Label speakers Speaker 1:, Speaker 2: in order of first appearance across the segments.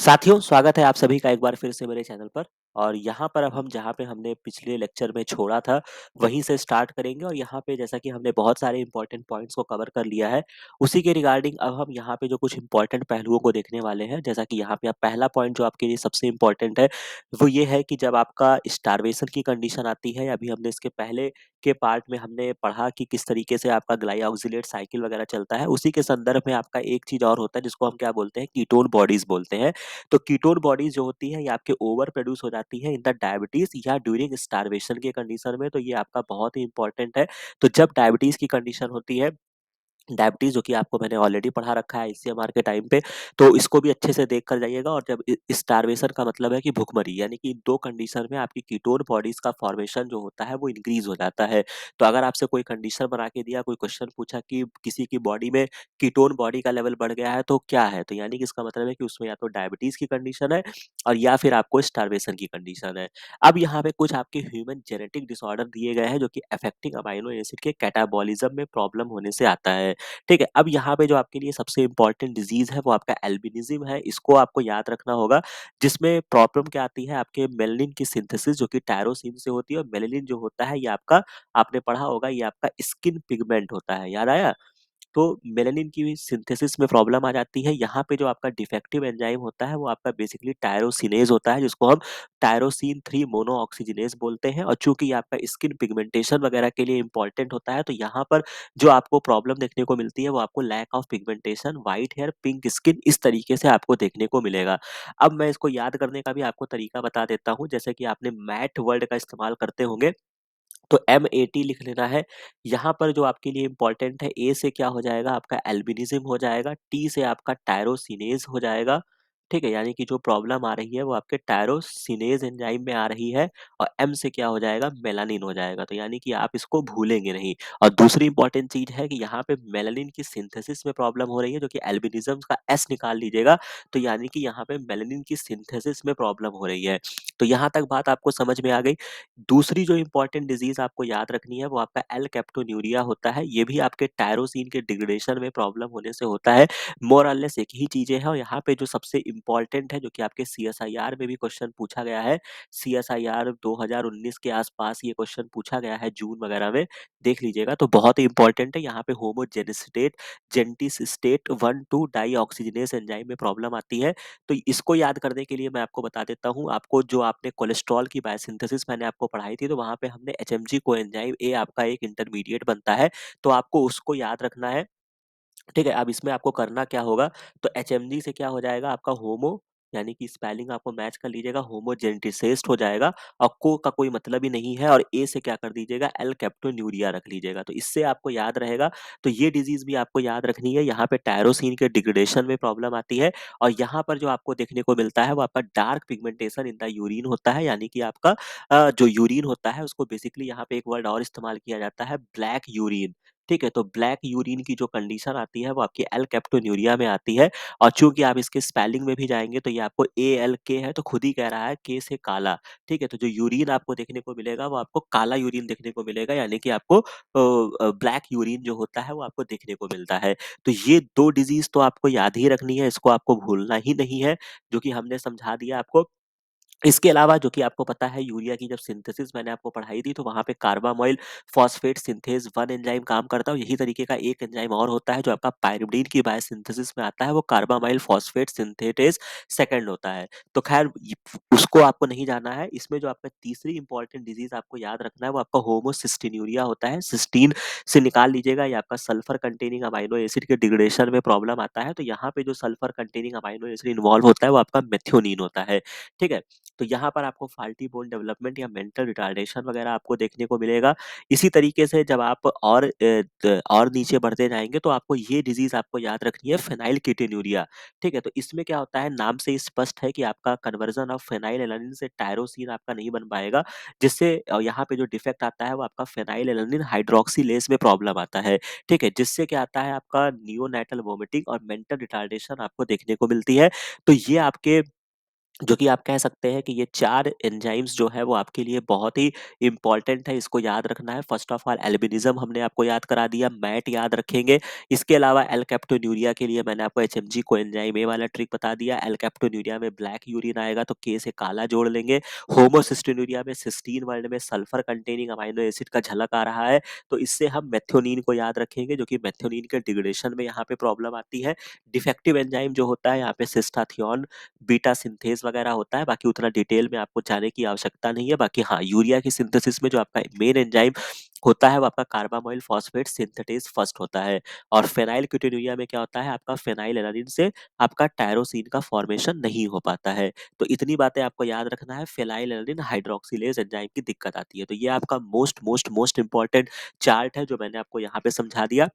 Speaker 1: साथियों, स्वागत है आप सभी का एक बार फिर से मेरे चैनल पर। और यहाँ पर अब हम जहाँ पे हमने पिछले लेक्चर में छोड़ा था, वहीं से स्टार्ट करेंगे। और यहाँ पे जैसा कि हमने बहुत सारे इम्पोर्टेंट पॉइंट्स को कवर कर लिया है, उसी के रिगार्डिंग अब हम यहाँ पे जो कुछ इम्पोर्टेंट पहलुओं को देखने वाले हैं। जैसा कि यहाँ पे अब पहला पॉइंट जो आपके लिए सबसे इम्पोर्टेंट है, वो ये है कि जब आपका स्टार्वेशन की कंडीशन आती है, अभी हमने इसके पहले के पार्ट में हमने पढ़ा कि किस तरीके से आपका ग्लाइऑक्सिलेट साइकिल वगैरह चलता है। उसी के संदर्भ में आपका एक चीज़ और होता है, जिसको हम क्या बोलते हैं, कीटोन बॉडीज़ बोलते हैं। तो कीटोन बॉडीज जो होती है, ये आपके ओवर प्रोड्यूस हो जाती है इन द डायबिटीज या ड्यूरिंग स्टारवेशन के कंडीशन में। तो ये आपका बहुत ही इंपॉर्टेंट है। तो जब डायबिटीज की कंडीशन होती है, डायबिटीज़ जो कि आपको मैंने ऑलरेडी पढ़ा रखा है आईसीएमआर के टाइम पे, तो इसको भी अच्छे से देख कर जाइएगा। और जब स्टारवेशन का मतलब है कि भुखमरी, यानी कि 2 कंडीशन में आपकी कीटोन बॉडीज़ का फॉर्मेशन जो होता है वो इंक्रीज़ हो जाता है। तो अगर आपसे कोई कंडीशन बना के दिया, कोई क्वेश्चन पूछा कि किसी की बॉडी में कीटोन बॉडी का लेवल बढ़ गया है तो क्या है? तो यानी कि इसका मतलब है कि उसमें या तो डायबिटीज़ की कंडीशन है और या फिर आपको स्टारवेशन की कंडीशन है। अब यहाँ पे कुछ आपके ह्यूमन जेनेटिक डिसऑर्डर दिए गए हैं, जो कि अफेक्टिंग अमाइनो एसिड के कैटाबॉलिज्म में प्रॉब्लम होने से आता है। ठीक है? अब यहाँ पे जो आपके लिए सबसे इम्पोर्टेंट डिज़ीज़ है, वो आपका एल्बिनिज़म है। इसको आपको याद रखना होगा, जिसमें प्रॉब्लम क्या आती है, आपके मेलानिन की सिंथेसिस जो कि टायरोसिन से होती है। और मेलानिन जो होता है, ये आपका, आपने पढ़ा होगा, ये आपका स्किन पिगमेंट होता है। याद आया? तो मेलानिन की सिंथेसिस में प्रॉब्लम आ जाती है। यहाँ पे जो आपका डिफेक्टिव एंजाइम होता है, वो आपका बेसिकली टायरोसिनेज होता है, जिसको हम टायरोसिन 3 मोनोऑक्सीजिनेज बोलते हैं। और चूंकि ये आपका स्किन पिगमेंटेशन वगैरह के लिए इंपॉर्टेंट होता है, तो यहाँ पर जो आपको प्रॉब्लम देखने को मिलती है, वो आपको lack of pigmentation, white hair, pink skin, इस तरीके से आपको देखने को मिलेगा। अब मैं इसको याद करने का भी आपको तरीका बता देता हूँ। जैसे कि आपने मैट वर्ड का इस्तेमाल करते होंगे, तो M80 लिख लेना है। यहाँ पर जो आपके लिए इम्पोर्टेंट है, ए से क्या हो जाएगा, आपका एल्बिनिज़म हो जाएगा, टी से आपका टायरोसिनेज हो जाएगा। ठीक है? यानी कि जो प्रॉब्लम आ रही है, वो आपके टायरोसिनेज एंजाइम में आ रही है। और एम से क्या हो जाएगा, मेलानिन हो जाएगा। तो यानी कि आप इसको भूलेंगे नहीं। और दूसरी इम्पोर्टेंट चीज़ है कि यहाँ पे मेलानिन की सिंथेसिस में प्रॉब्लम हो रही है, जो कि एल्बिनिज़म का एस निकाल लीजिएगा। तो यानी कि यहाँ पे मेलानिन की सिंथेसिस में प्रॉब्लम हो रही है। तो यहाँ तक बात आपको समझ में आ गई। दूसरी जो इम्पोर्टेंट डिज़ीज़ आपको याद रखनी है, वो आपका एल कैप्टोन्यूरिया होता है। ये भी आपके टायरोसिन के डिग्रेडेशन में प्रॉब्लम होने से होता है। मोर और लेस एक ही चीज़ें हैं। और यहाँ पे जो सबसे इम्पोर्टेंट है, जो कि आपके सीएसआईआर में भी क्वेश्चन पूछा गया है, सीएसआईआर 2019 के आसपास ये क्वेश्चन पूछा गया है, जून वगैरह में, देख लीजिएगा। तो बहुत ही इम्पोर्टेंट है। यहाँ पे होमोजेनिस्टेट जेंटिस्टेट 1,2 डाईऑक्सीजिनेज एंजाइम में प्रॉब्लम आती है। तो इसको याद करने के लिए मैं आपको बता देता हूँ, आपको जो आपने कोलेस्ट्रॉल की बायोसिंथेसिस मैंने आपको पढ़ाई थी, तो वहाँ पे हमने एचएमजी कोएंजाइम ए आपका एक इंटरमीडिएट बनता है, तो आपको उसको याद रखना है। ठीक है? अब इसमें आपको करना क्या होगा, तो एचएमजी से क्या हो जाएगा, आपका होमो, यानी कि स्पेलिंग आपको मैच कर लीजिएगा, होमोजेंटिसेस्ट हो जाएगा। और को का कोई मतलब ही नहीं है। और ए से क्या कर दीजिएगा, एल कैप्टोन्यूरिया रख लीजिएगा। तो इससे आपको याद रहेगा। तो ये डिजीज़ भी आपको याद रखनी है। यहाँ पे टायरोसिन के डिग्रेडेशन में प्रॉब्लम आती है। और यहाँ पर जो आपको देखने को मिलता है, वो आपका dark pigmentation in the urine होता है। यानी कि आपका जो यूरिन होता है, उसको बेसिकली यहाँ पे एक वर्ड और इस्तेमाल किया जाता है, ब्लैक यूरिन। ठीक है? तो ब्लैक यूरिन की जो कंडीशन आती है, वो आपकी एल कैप्टोन्यूरिया में आती है। और चूँकि आप इसके स्पेलिंग में भी जाएँगे, तो ये आपको ALK है, तो खुद ही कह रहा है के से काला। ठीक है? तो जो यूरिन आपको देखने को मिलेगा, वो आपको काला यूरिन देखने को मिलेगा। यानी कि आपको ब्लैक यूरिन जो होता है, वो आपको देखने को मिलता है। तो ये 2 डिज़ीज़ तो आपको याद ही रखनी है, इसको आपको भूलना ही नहीं है, जो कि हमने समझा दिया आपको। इसके अलावा जो कि आपको पता है, यूरिया की जब सिंथेसिस मैंने आपको पढ़ाई थी, तो वहाँ पे कार्बामाइल फॉस्फेट सिंथेज़ 1 एंजाइम काम करता है। और यही तरीके का एक एंजाइम और होता है, जो आपका पाइरिमिडीन की बायोसिंथेसिस में आता है, वो कार्बामाइल फॉस्फेट सिंथेटेज़ सेकंड होता है। तो ख़ैर उसको आपको नहीं जाना है। इसमें जो आपका तीसरी इंपॉर्टेंट डिज़ीज़ आपको याद रखना है, वो आपका होमोसिस्टिन्यूरिया होता है। सिस्टीन से निकाल लीजिएगा, ये आपका सल्फर कंटेनिंग अमाइनो एसिड के डिग्रेडेशन में प्रॉब्लम आता है। तो यहाँ पे जो sulphur containing amino acid involve होता है, वो आपका मेथियोनीन होता है। ठीक है? तो यहाँ पर आपको फाल्टी बोन डेवलपमेंट या मेंटल रिटार्डेशन वगैरह आपको देखने को मिलेगा। इसी तरीके से जब आप और नीचे बढ़ते जाएँगे, तो आपको ये डिज़ीज़ आपको याद रखनी है, फेनिलकेटोन्यूरिया। ठीक है? तो इसमें क्या होता है, नाम से ही स्पष्ट है कि आपका कन्वर्जन ऑफ फेनिलएलनिन से टायरोसिन आपका नहीं बन पाएगा, जिससे यहाँ पे जो डिफेक्ट आता है, वो आपका फेनिलएलनिन हाइड्रॉक्सिलेज में प्रॉब्लम आता है। ठीक है? जिससे क्या आता है, आपका नियोनेटल वोमिटिंग और मेंटल रिटार्डेशन आपको देखने को मिलती है। तो ये आपके जो कि आप कह सकते हैं कि ये 4 एंजाइम्स जो है वो आपके लिए बहुत ही इम्पोर्टेंट है, इसको याद रखना है। फर्स्ट ऑफ ऑल एल्बिनिज़म हमने आपको याद करा दिया, मैट याद रखेंगे। इसके अलावा एल-कैप्टोन्यूरिया के लिए मैंने आपको एचएमजी कोएंजाइम ए वाला ट्रिक बता दिया। एल-कैप्टोन्यूरिया में ब्लैक यूरिन आएगा तो के से काला जोड़ लेंगे। होमोसिस्टिनुरिया में सिस्टीन वर्ड में सल्फर कंटेनिंग अमाइनो एसिड का झलक आ रहा है, तो इससे हम मेथियोनीन को याद रखेंगे, जो कि मेथियोनीन के डिग्रेडेशन में यहाँ पे प्रॉब्लम आती है। डिफेक्टिव एंजाइम जो होता है यहाँ पे सिस्टाथियोन बीटा सिंथेज़ वगैरह होता है, बाकी उतना डिटेल में आपको जाने की आवश्यकता नहीं है। बाकी हाँ, यूरिया की सिंथेसिस में जो आपका मेन एंजाइम होता है, वो आपका कार्बामाइल फॉस्फेट सिंथेटेज़ फर्स्ट होता है। और फेनाइलकेटोनुरिया में क्या होता है, आपका फेनाइलएलानिन से आपका टायरोसिन का फॉर्मेशन नहीं हो पाता है। तो इतनी बातें आपको याद रखना है, फेनाइलएलानिन हाइड्रॉक्सिलेज एंजाइम की दिक्कत आती है। तो ये आपका most most most important chart है, जो मैंने आपको यहाँ पे समझा दिया।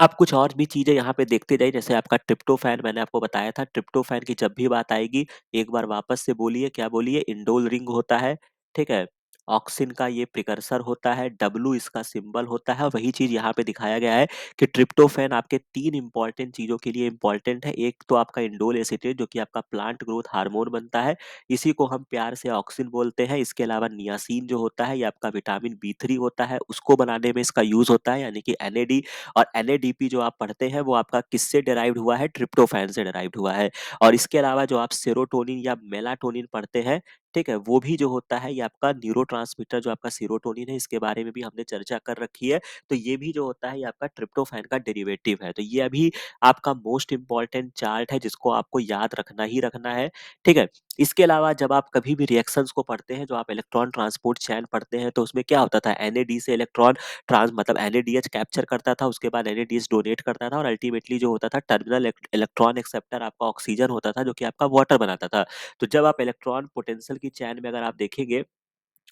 Speaker 1: आप कुछ और भी चीज़ें यहाँ पे देखते जाइए, जैसे आपका ट्रिप्टोफैन मैंने आपको बताया था, ट्रिप्टोफैन की जब भी बात आएगी, एक बार वापस से बोलिए, क्या बोलिए? इंडोल रिंग होता है, ठीक है? ऑक्सिन का ये प्रिकर्सर होता है, डब्ल्यू इसका सिंबल होता है, और वही चीज़ यहाँ पे दिखाया गया है कि ट्रिप्टोफैन आपके 3 इम्पोर्टेंट चीज़ों के लिए इम्पोर्टेंट है। एक तो आपका इंडोल एसीटेट, जो कि आपका प्लांट ग्रोथ हार्मोन बनता है, इसी को हम प्यार से ऑक्सिन बोलते हैं। इसके अलावा नियासिन जो होता है, ये आपका विटामिन बी3 होता है, उसको बनाने में इसका यूज़ होता है, यानी कि एनएडी। और एनएडीपी जो आप पढ़ते हैं वो आपका किससे डिराइव्ड हुआ है? ट्रिप्टोफैन से डिराइव्ड हुआ है। और इसके अलावा जो आप सेरोटोनिन या मेलाटोनिन पढ़ते हैं, ठीक है? वो भी जो होता है ये आपका न्यूरोट्रांसमीटर, जो आपका सेरोटोनिन है, इसके बारे में भी हमने चर्चा कर रखी है। तो ये भी जो होता है ये आपका ट्रिप्टोफैन का डेरिवेटिव है। तो ये अभी आपका मोस्ट इम्पोर्टेंट चार्ट है, जिसको आपको याद रखना ही रखना है, ठीक है? इसके अलावा जब आप कभी भी रिएक्शंस को पढ़ते हैं, जो आप इलेक्ट्रॉन ट्रांसपोर्ट चेन पढ़ते हैं, तो उसमें क्या होता था? एनएडी से इलेक्ट्रॉन मतलब एनएडीएच कैप्चर करता था, उसके बाद एनएडीएच डोनेट करता था, और अल्टीमेटली जो होता था टर्मिनल इलेक्ट्रॉन एक्सेप्टर आपका ऑक्सीजन होता था, जो कि आपका वाटर बनाता था। तो जब आप इलेक्ट्रॉन पोटेंशियल की चैन में अगर आप देखेंगे,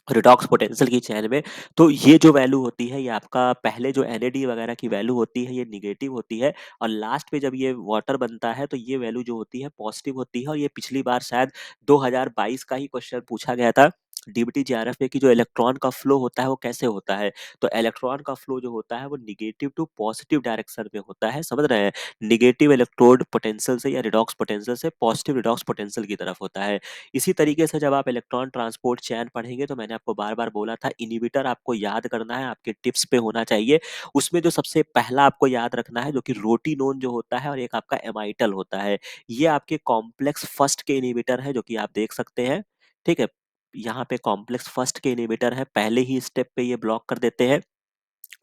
Speaker 1: रिडॉक्स पोटेंशियल की चैन में, तो ये जो वैल्यू होती है ये आपका पहले जो एनएडी वगैरह की वैल्यू होती है ये नेगेटिव होती है, और लास्ट में जब ये वाटर बनता है तो ये वैल्यू जो होती है पॉजिटिव होती है। और ये पिछली बार शायद 2022 का ही क्वेश्चन पूछा गया था डीबीटी जेआरएफ में, कि जो इलेक्ट्रॉन का फ्लो होता है वो कैसे होता है। तो इलेक्ट्रॉन का फ्लो जो होता है वो निगेटिव टू पॉजिटिव डायरेक्शन में होता है, समझ रहे हैं? निगेटिव इलेक्ट्रोड पोटेंशियल से या रिडॉक्स पोटेंशियल से पॉजिटिव रिडॉक्स पोटेंशियल की तरफ होता है। इसी तरीके से जब आप इलेक्ट्रॉन ट्रांसपोर्ट चैन पढ़ेंगे, तो मैंने आपको बार-बार बोला था इन्हिबिटर आपको याद करना है, आपके टिप्स पे होना चाहिए। उसमें जो सबसे पहला आपको याद रखना है, जो कि रोटिनोन जो होता है, और एक आपका एमाइटल होता है। ये आपके कॉम्प्लेक्स फर्स्ट के इन्हिबिटर है, जो कि आप देख सकते हैं, ठीक है? यहाँ पे कॉम्प्लेक्स फर्स्ट के इन्हिबिटर है, पहले ही स्टेप पे ये ब्लॉक कर देते हैं।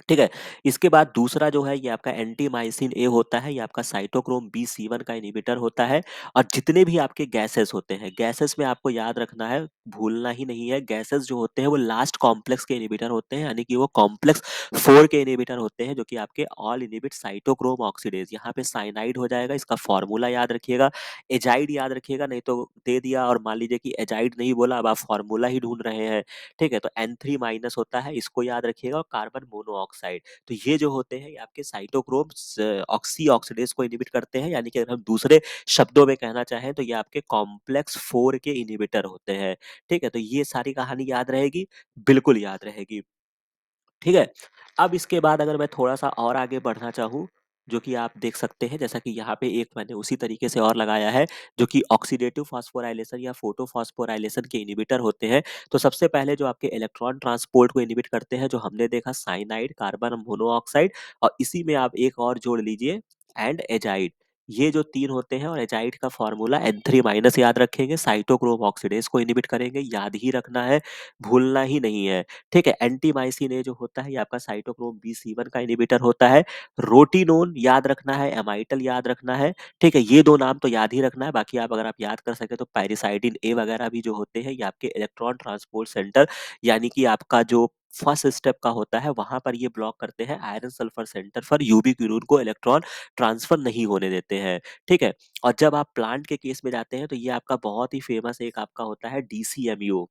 Speaker 1: ठीक है? इसके बाद दूसरा जो है ये आपका एंटीमाइसिन ए होता है, ये आपका साइटोक्रोम बी7 का इन्हिबिटर होता है। और जितने भी आपके गैसेस होते हैं, गैसेस में आपको याद रखना है, भूलना ही नहीं है, गैसेस जो होते हैं वो लास्ट कॉम्प्लेक्स के इन्हिबिटर होते हैं, यानी कि वो कॉम्प्लेक्स 4 के इन्हिबिटर होते हैं, जो कि आपके ऑल इन्हिबिट साइटोक्रोम ऑक्सीडेज। यहाँ पे साइनाइड हो जाएगा, इसका फॉर्मूला याद रखिएगा। एजाइड याद रखिएगा, नहीं तो दे दिया और मान लीजिए कि एजाइड नहीं बोला, अब आप फॉर्मूला ही ढूँढ रहे हैं, ठीक है? तो N3 माइनस होता है, इसको याद रखिएगा, और कार्बन मोनोऑक्साइड। तो ये जो होते हैं ये आपके साइटोक्रोम्स ऑक्सी ऑक्सीडेज को इनहिबिट करते हैं, यानी कि अगर हम दूसरे शब्दों में कहना चाहें तो ये आपके कॉम्प्लेक्स 4 के इनहिबिटर होते हैं, ठीक है? तो ये सारी कहानी याद रहेगी, बिल्कुल याद रहेगी। ठीक है? अब इसके बाद अगर मैं थोड़ा-सा और आगे बढ़ना चाहूँ, जो कि आप देख सकते हैं, जैसा कि यहाँ पे एक मैंने उसी तरीके से और लगाया है, जो कि ऑक्सीडेटिव फास्फोराइलेशन या फोटोफॉस्फोराइलेशन के इन्हिबिटर होते हैं। तो सबसे पहले जो आपके इलेक्ट्रॉन ट्रांसपोर्ट को इन्हिबिट करते हैं, जो हमने देखा साइनाइड, कार्बन मोनोऑक्साइड, और इसी में आप एक और जोड़ लीजिए, एंड एजाइड। ये जो 3 होते हैं, और एजाइड का फ़ॉर्मूला N3 माइनस याद रखेंगे, साइटोक्रोम ऑक्सीडेज को इन्हिबिट करेंगे, याद ही रखना है, भूलना ही नहीं है। ठीक है? एंटीमाइसिन ए जो होता है ये आपका साइटोक्रोम बी7 का इन्हिबिटर होता है। रोटिनोन याद रखना है, एमाइटल याद रखना है, ठीक है? ये 2 नाम तो याद ही रखना है, बाकी आप अगर आप याद कर सकें तो पाइरिसाइडिन ए वगैरह भी जो होते हैं, ये आपके इलेक्ट्रॉन ट्रांसपोर्ट सेंटर, यानी कि आपका जो फर्स्ट स्टेप का होता है, वहाँ पर ये ब्लॉक करते हैं, आयरन सल्फर सेंटर पर यूबिक्विनोन को इलेक्ट्रॉन ट्रांसफर नहीं होने देते हैं, ठीक है? और जब आप प्लांट के केस में जाते हैं, तो ये आपका बहुत ही फेमस एक आपका होता है डीसीएमयू।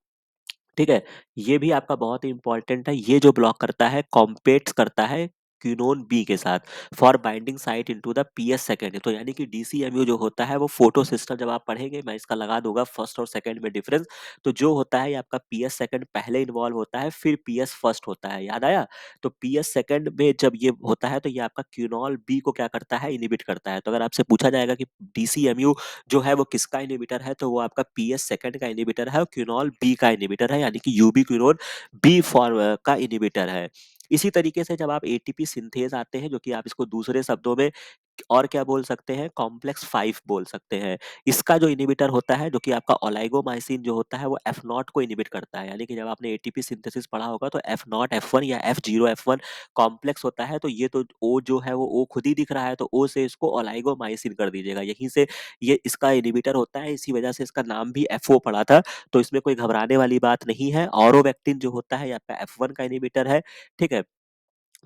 Speaker 1: ठीक है? ये भी आपका बहुत ही इम्पोर्टेंट है, ये जो ब्लॉक करता है, कॉम्पेट्स करता है क्विनोन बी के साथ for binding site into the PS second. तो यानी कि डीसीएमयू जो होता है वो फोटो सिस्टम, जब आप पढ़ेंगे मैं इसका लगा दूंगा फर्स्ट और सेकंड में डिफरेंस। तो जो होता है ये आपका पीएस सेकंड पहले इन्वॉल्व होता है, फिर पीएस फर्स्ट होता है, याद आया। तो पीएस सेकंड में जब ये होता है तो ये आपका क्यूनॉल बी को क्या करता है, इनिबिट करता है। तो अगर आपसे पूछा जाएगा कि डीसीएमयू जो है वो किसका इनिबिटर है, तो वो आपका पीएस सेकंड का इनिबिटर है और क्यूनॉल बी का इनिबिटर है, यानी कि यूबी क्यूनोन बी फॉर का इनिबिटर है। इसी तरीके से जब आप एटीपी सिंथेज आते हैं, जो कि आप इसको दूसरे शब्दों में और क्या बोल सकते हैं, कॉम्प्लेक्स 5 बोल सकते हैं। इसका जो इनिबिटर होता है, जो कि आपका ओलाइगोमाइसिन जो होता है, वो एफ नॉट को इनिबिट करता है। यानी कि जब आपने एटीपी सिंथेसिस पढ़ा होगा तो एफ नॉट एफ वन या F zero F one complex होता है। तो ये तो ओ जो है वो ओ खुद ही दिख रहा है, तो ओ से इसको ओलाइगोमाइसिन कर दीजिएगा, यहीं से ये इसका इनिबिटर होता है। इसी वजह से इसका नाम भी एफओ पड़ा था। तो इसमें कोई घबराने वाली बात नहीं है। ऑरोवेक्टिन जो होता है ये आपका एफ वन का इनिबिटर है, ठीक है।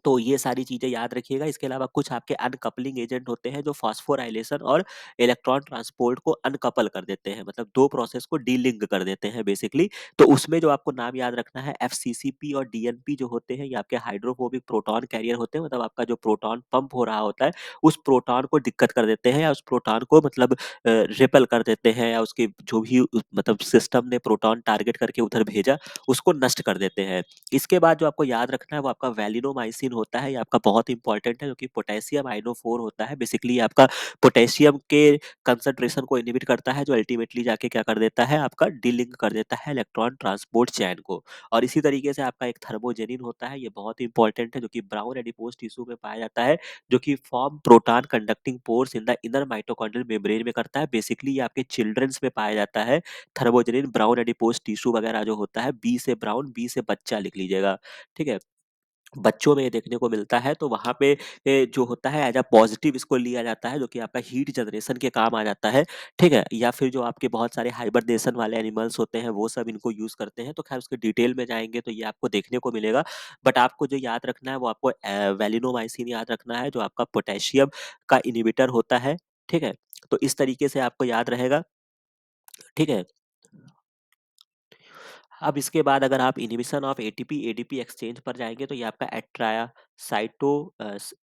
Speaker 1: तो ये सारी चीजें याद रखिएगा। इसके अलावा कुछ आपके अनकपलिंग एजेंट होते हैं जो फॉस्फोराइलेशन और इलेक्ट्रॉन ट्रांसपोर्ट को अनकपल कर देते हैं, मतलब दो प्रोसेस को डीलिंक कर देते हैं बेसिकली। तो उसमें जो आपको नाम याद रखना है, एफसीसीपी और डीएनपी जो होते हैं ये आपके हाइड्रोफोबिक प्रोटॉन कैरियर होते हैं। मतलब आपका जो प्रोटॉन पंप हो रहा होता है उस प्रोटॉन को दिक्कत कर देते हैं, या उस प्रोटॉन को मतलब रिपेल कर देते हैं, या उसके जो भी मतलब सिस्टम ने प्रोटॉन टारगेट करके उधर भेजा उसको नष्ट कर देते हैं। इसके बाद जो आपको याद रखना है वो आपका वैलिनोमाइसिन होता है। ये आपका बहुत इंपॉर्टेंट है, जो कि पोटेशियम आइनोफोर होता है। बेसिकली ये आपका पोटेशियम के कंसंट्रेशन को इनहिबिट करता है, जो अल्टीमेटली जाके क्या कर देता है, आपका डीलिंक कर देता है इलेक्ट्रॉन ट्रांसपोर्ट चैन को। और इसी तरीके से आपका एक थर्मोजेनिन होता है, ये बहुत इंपॉर्टेंट है, जो कि ब्राउन एडिपोज टिश्यू में पाया जाता है, जो कि form proton conducting pores in the inner mitochondrial membrane में करता है। बेसिकली ये आपके चिल्ड्रंस में पाया जाता है। थर्मोजेनिन ब्राउन एडिपोज टिश्यू वगैरह जो होता है, बी से ब्राउन, बी से बच्चा लिख लीजिएगा, ठीक है। बच्चों में ये देखने को मिलता है। तो वहाँ पे जो होता है एज अ पॉजिटिव इसको लिया जाता है, जो कि आपका हीट जनरेशन के काम आ जाता है, ठीक है। या फिर जो आपके बहुत सारे हाइबरनेशन वाले एनिमल्स होते हैं वो सब इनको यूज करते हैं। तो खैर उसके डिटेल में जाएंगे तो ये आपको देखने को मिलेगा। बट आपको जो याद रखना है वो आपको वैलिनोमाइसिन याद रखना है, जो आपका पोटेशियम का इनिबिटर होता है, ठीक है। तो इस तरीके से आपको याद रहेगा, ठीक है। अब इसके बाद अगर आप inhibition of ATP ADP exchange पर जाएंगे तो ये आपका एट्राया साइटो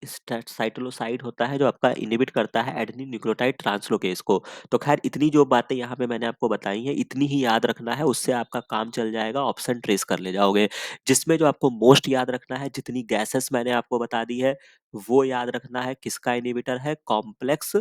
Speaker 1: साइटोलोसाइड होता है, जो आपका इनहिबिट करता है एडेनिन न्यूक्लियोटाइड ट्रांसलोकेस को। तो खैर इतनी जो बातें यहाँ पे मैंने आपको बताई हैं इतनी ही याद रखना है, उससे आपका काम चल जाएगा, ऑप्शन ट्रेस कर ले जाओगे। जिसमें जो आपको मोस्ट याद रखना है, जितनी गैसेस मैंने आपको बता दी है वो याद रखना है, किसका इनहिबिटर है, कॉम्प्लेक्स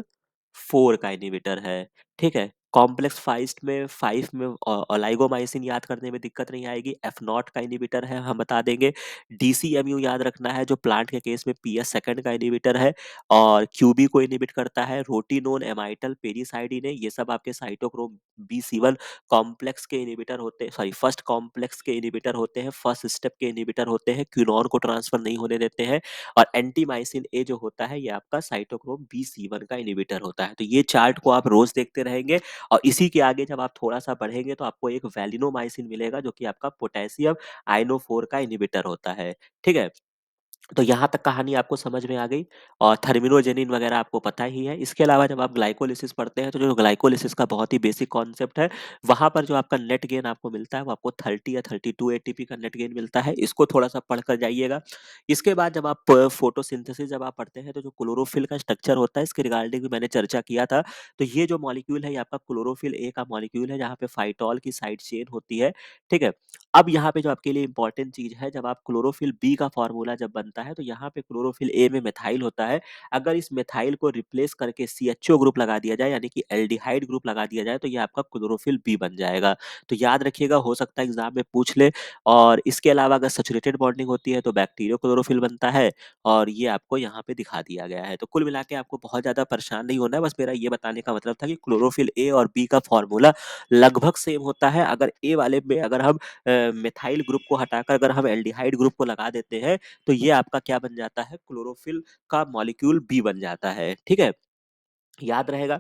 Speaker 1: 4 का इनहिबिटर है, ठीक है। कॉम्प्लेक्स फाइव में ओलाइगोमाइसिन याद करने में दिक्कत नहीं आएगी, एफ नॉट का इनिबिटर है हम बता देंगे। डीसीएमयू याद रखना है, जो प्लांट के केस में पीएस सेकंड का इनिबिटर है और क्यूबी को इनिबिट करता है। रोटिनोन, एमाइटल, पेरिसाइडिन है, ये सब आपके cytochrome B C one complex के इनिबिटर होते हैं, सॉरी फर्स्ट कॉम्प्लेक्स के इनिबिटर होते हैं, फर्स्ट स्टेप के इनिबिटर होते हैं, क्यूनॉन को ट्रांसफर नहीं होने देते हैं। और एंटीमाइसिन ए जो होता है ये आपका साइटोक्रोम बी सी वन का इनिबिटर होता है। तो ये चार्ट को आप रोज देखते रहेंगे। और इसी के आगे जब आप थोड़ा-सा बढ़ेंगे तो आपको एक वैलिनोमाइसिन मिलेगा, जो कि आपका पोटेशियम आइनोफोर का इन्हिबिटर होता है, ठीक है? तो यहाँ तक कहानी आपको समझ में आ गई और थर्मिनोजेनिन वगैरह आपको पता ही है। इसके अलावा जब आप ग्लाइकोलिसिस पढ़ते हैं तो जो ग्लाइकोलिसिस का बहुत ही बेसिक कॉन्सेप्ट है, वहाँ पर जो आपका नेट गेन आपको मिलता है वो आपको 30 या 32 एटीपी का नेट गेन मिलता है। इसको थोड़ा-सा पढ़ कर जाइएगा। इसके बाद जब आप फोटोसिंथेसिस जब आप पढ़ते हैं तो जो क्लोरोफिल का स्ट्रक्चर होता है इसके रिगार्डिंग भी मैंने चर्चा किया था। तो ये जो मॉलिक्यूल है ये आपका क्लोरोफिल ए का मॉलिक्यूल है, जहाँ पे फाइटोल की साइड चेन होती है, ठीक है? अब यहाँ पे जो आपके लिए इंपॉर्टेंट चीज़ है, जब आप क्लोरोफिल बी का फॉर्मूला जब बनता है तो यहाँ पे क्लोरोफिल ए में मिथाइल होता है। अगर इस मिथाइल को रिप्लेस करके सीएचओ ग्रुप लगा दिया जाए, यानी कि एल्डिहाइड ग्रुप लगा दिया जाए, तो ये आपका क्लोरोफिल बी बन जाएगा। तो याद रखिएगा, हो सकता है एग्जाम में पूछ ले। और इसके अलावा अगर सैचुरेटेड बॉन्डिंग होती है तो बैक्टीरियो क्लोरोफिल बनता है, और ये आपको यहाँ पे दिखा दिया गया है। तो कुल मिला के आपको बहुत ज़्यादा परेशान नहीं होना है, बस मेरा ये बताने का मतलब था कि क्लोरोफिल ए और बी का फॉर्मूला लगभग सेम होता है। अगर ए वाले में अगर हम मिथाइल ग्रुप को हटाकर अगर हम एल्डिहाइड ग्रुप को लगा देते हैं तो ये आपका क्या बन जाता है, क्लोरोफिल का मॉलिक्यूल बी बन जाता है, ठीक है। याद रहेगा।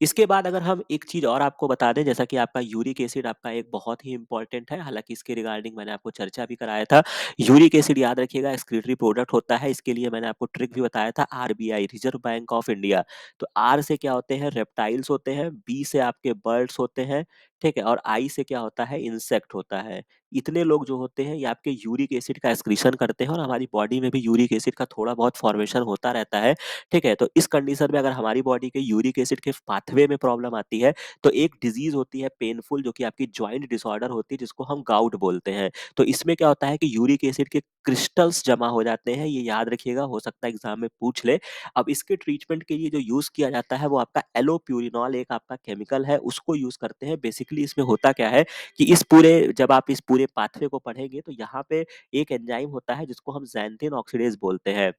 Speaker 1: इसके बाद अगर हम एक चीज़ और आपको बता दें, जैसा कि आपका यूरिक एसिड आपका एक बहुत ही इंपॉर्टेंट है, हालाँकि इसके रिगार्डिंग मैंने आपको चर्चा भी कराया था। यूरिक एसिड याद रखिएगा एक्सक्रीटरी प्रोडक्ट होता है, इसके लिए मैंने आपको ट्रिक भी बताया था, RBI reserve bank of India. तो आर से क्या होते हैं, रेप्टाइल्स होते हैं, बी से आपके बर्ड्स होते हैं, ठीक है? और आई से क्या होता है, इंसेक्ट होता है। इतने लोग जो होते हैं ये आपके यूरिक एसिड का एक्सक्रीशन करते हैं और हमारी बॉडी में भी यूरिक एसिड का थोड़ा बहुत फॉर्मेशन होता रहता है, ठीक है? तो इस कंडीशन में अगर हमारी बॉडी के यूरिक एसिड के पाथवे में प्रॉब्लम आती है, तो एक डिज़ीज़ होती है पेनफुल जो कि आपकी जॉइंट डिसऑर्डर होती है जिसको हम गाउट बोलते हैं। तो इसमें क्या होता है कि यूरिक एसिड के क्रिस्टल्स जमा हो जाते हैं, ये याद रखिएगा, हो सकता है एग्ज़ाम में पूछ ले। अब इसके ट्रीटमेंट के लिए जो यूज़ किया जाता है वो आपका एलोप्यूरिनॉल एक आपका केमिकल है, उसको यूज़ करते हैं। बेसिकली इसमें होता क्या है कि इस पूरे जब आप इस पूरे पाथवे को पढ़ेंगे तो यहाँ पे एक एंजाइम होता है जिसको हम ज़ैंथिन ऑक्सीडेज़ बोलते हैं।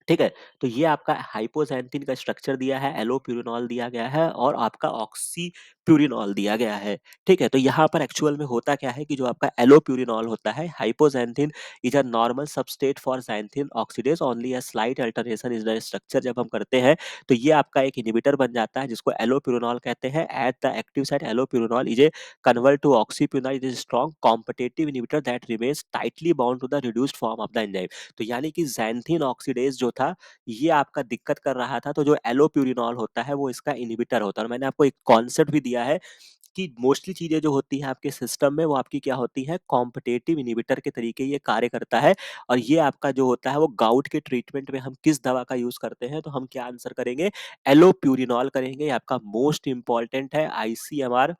Speaker 1: ठीक है? तो ये आपका हाइपोज़ैंथिन का स्ट्रक्चर दिया है, एलोप्यूरिनॉल दिया गया है और आपका ऑक्सीप्यूरिनॉल दिया गया है। ठीक है? तो यहाँ पर एक्चुअल में होता क्या है कि जो आपका एलोप्यूरिनॉल होता है, hypoxanthine is a normal substrate for xanthine oxidase only a slight alteration in the structure जब हम करते हैं, तो ये आपका एक इन्हिबिटर बन जाता है जिसको एलोप्यूरिनॉल कहते हैं। At the active site allopurinol is a converted to oxypurinol it is strong competitive inhibitor that remains tightly bound to the reduced form of the enzyme. तो यानी कि ज़ैंथिन ऑक्सीडेज़ जो था, ये आपका दिक्कत कर रहा था, तो जो एलोप्यूरिनॉल होता है, वो इसका इन्हिबिटर होता है और मैंने आपको एक कॉन्सेप्ट भी दिया है कि मोस्टली चीज़ें जो होती हैं आपके सिस्टम में, वो आपकी क्या होती हैं, कॉम्पिटिटिव इन्हिबिटर के तरीके ये कार्य करता है और ये आपका जो होता है, वो गाउट के ट्रीटमेंट में हम किस दवा का यूज़ करते हैं, तो हम क्या आंसर करेंगे, एलोप्यूरिनॉल करेंगे। ये आपका मोस्ट इम्पोर्टेंट है, आईसीएमआर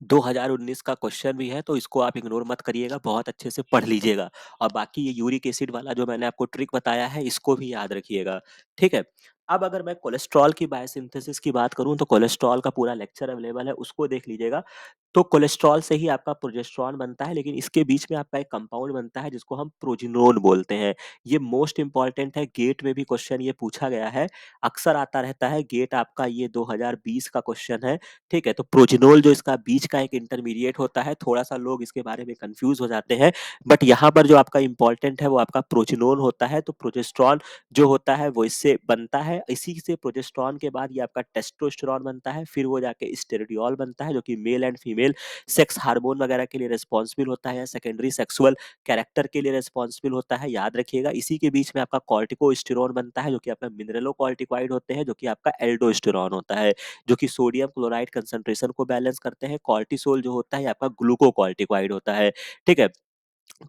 Speaker 1: 2019 का क्वेश्चन भी है, तो इसको आप इग्नोर मत करिएगा, बहुत अच्छे से पढ़ लीजिएगा और बाकी ये यूरिक एसिड वाला जो मैंने आपको ट्रिक बताया है, इसको भी याद रखिएगा, ठीक है? अब अगर मैं कोलेस्ट्रॉल की बायोसिंथेसिस की बात करूँ, तो कोलेस्ट्रॉल का पूरा लेक्चर अवेलेबल है, उसको देख लीजिएगा। तो कोलेस्ट्रॉल से ही आपका प्रोजेस्टेरोन बनता है, लेकिन इसके बीच में आपका एक कंपाउंड बनता है जिसको हम प्रोजिनोन बोलते हैं। ये मोस्ट इम्पोर्टेंट है, गेट में भी क्वेश्चन ये पूछा गया है, अक्सर आता रहता है, गेट आपका ये 2020 का क्वेश्चन है, ठीक है? तो प्रोजिनोल जो इसका बीच का एक इंटरमीडिएट होता है, थोड़ा-सा लोग इसके बारे में कन्फ्यूज़ हो जाते हैं, बट यहाँ पर जो आपका इम्पोर्टेंट है वो आपका प्रोजिनोन होता है, तो प्रोजेस्टेरोन जो होता है वो इससे बनता है, इसी से प्रोजेस्टेरोन के बाद ये आपका टेस्टोस्टेरोन बनता है, फिर वो जाके एस्ट्रेडियोल बनता है जो कि male and female sex hormone वगैरह के लिए रिस्पॉन्सिबल होता है या सेकेंडरी सेक्सुअल कैरेक्टर के लिए रिस्पॉन्सिबल होता है, याद रखिएगा। इसी के बीच में आपका कॉर्टिकोस्टेरोन बनता है जो कि आपका मिनरलोकॉर्टिकॉइड होते हैं, जो कि आपका एल्डोस्टेरोन होता है, जो कि सोडियम क्लोराइड कंसंट्रेशन को बैलेंस करते हैं। कॉर्टिसोल जो होता है ये आपका ग्लूकोकॉर्टिकॉइड होता है, ठीक है?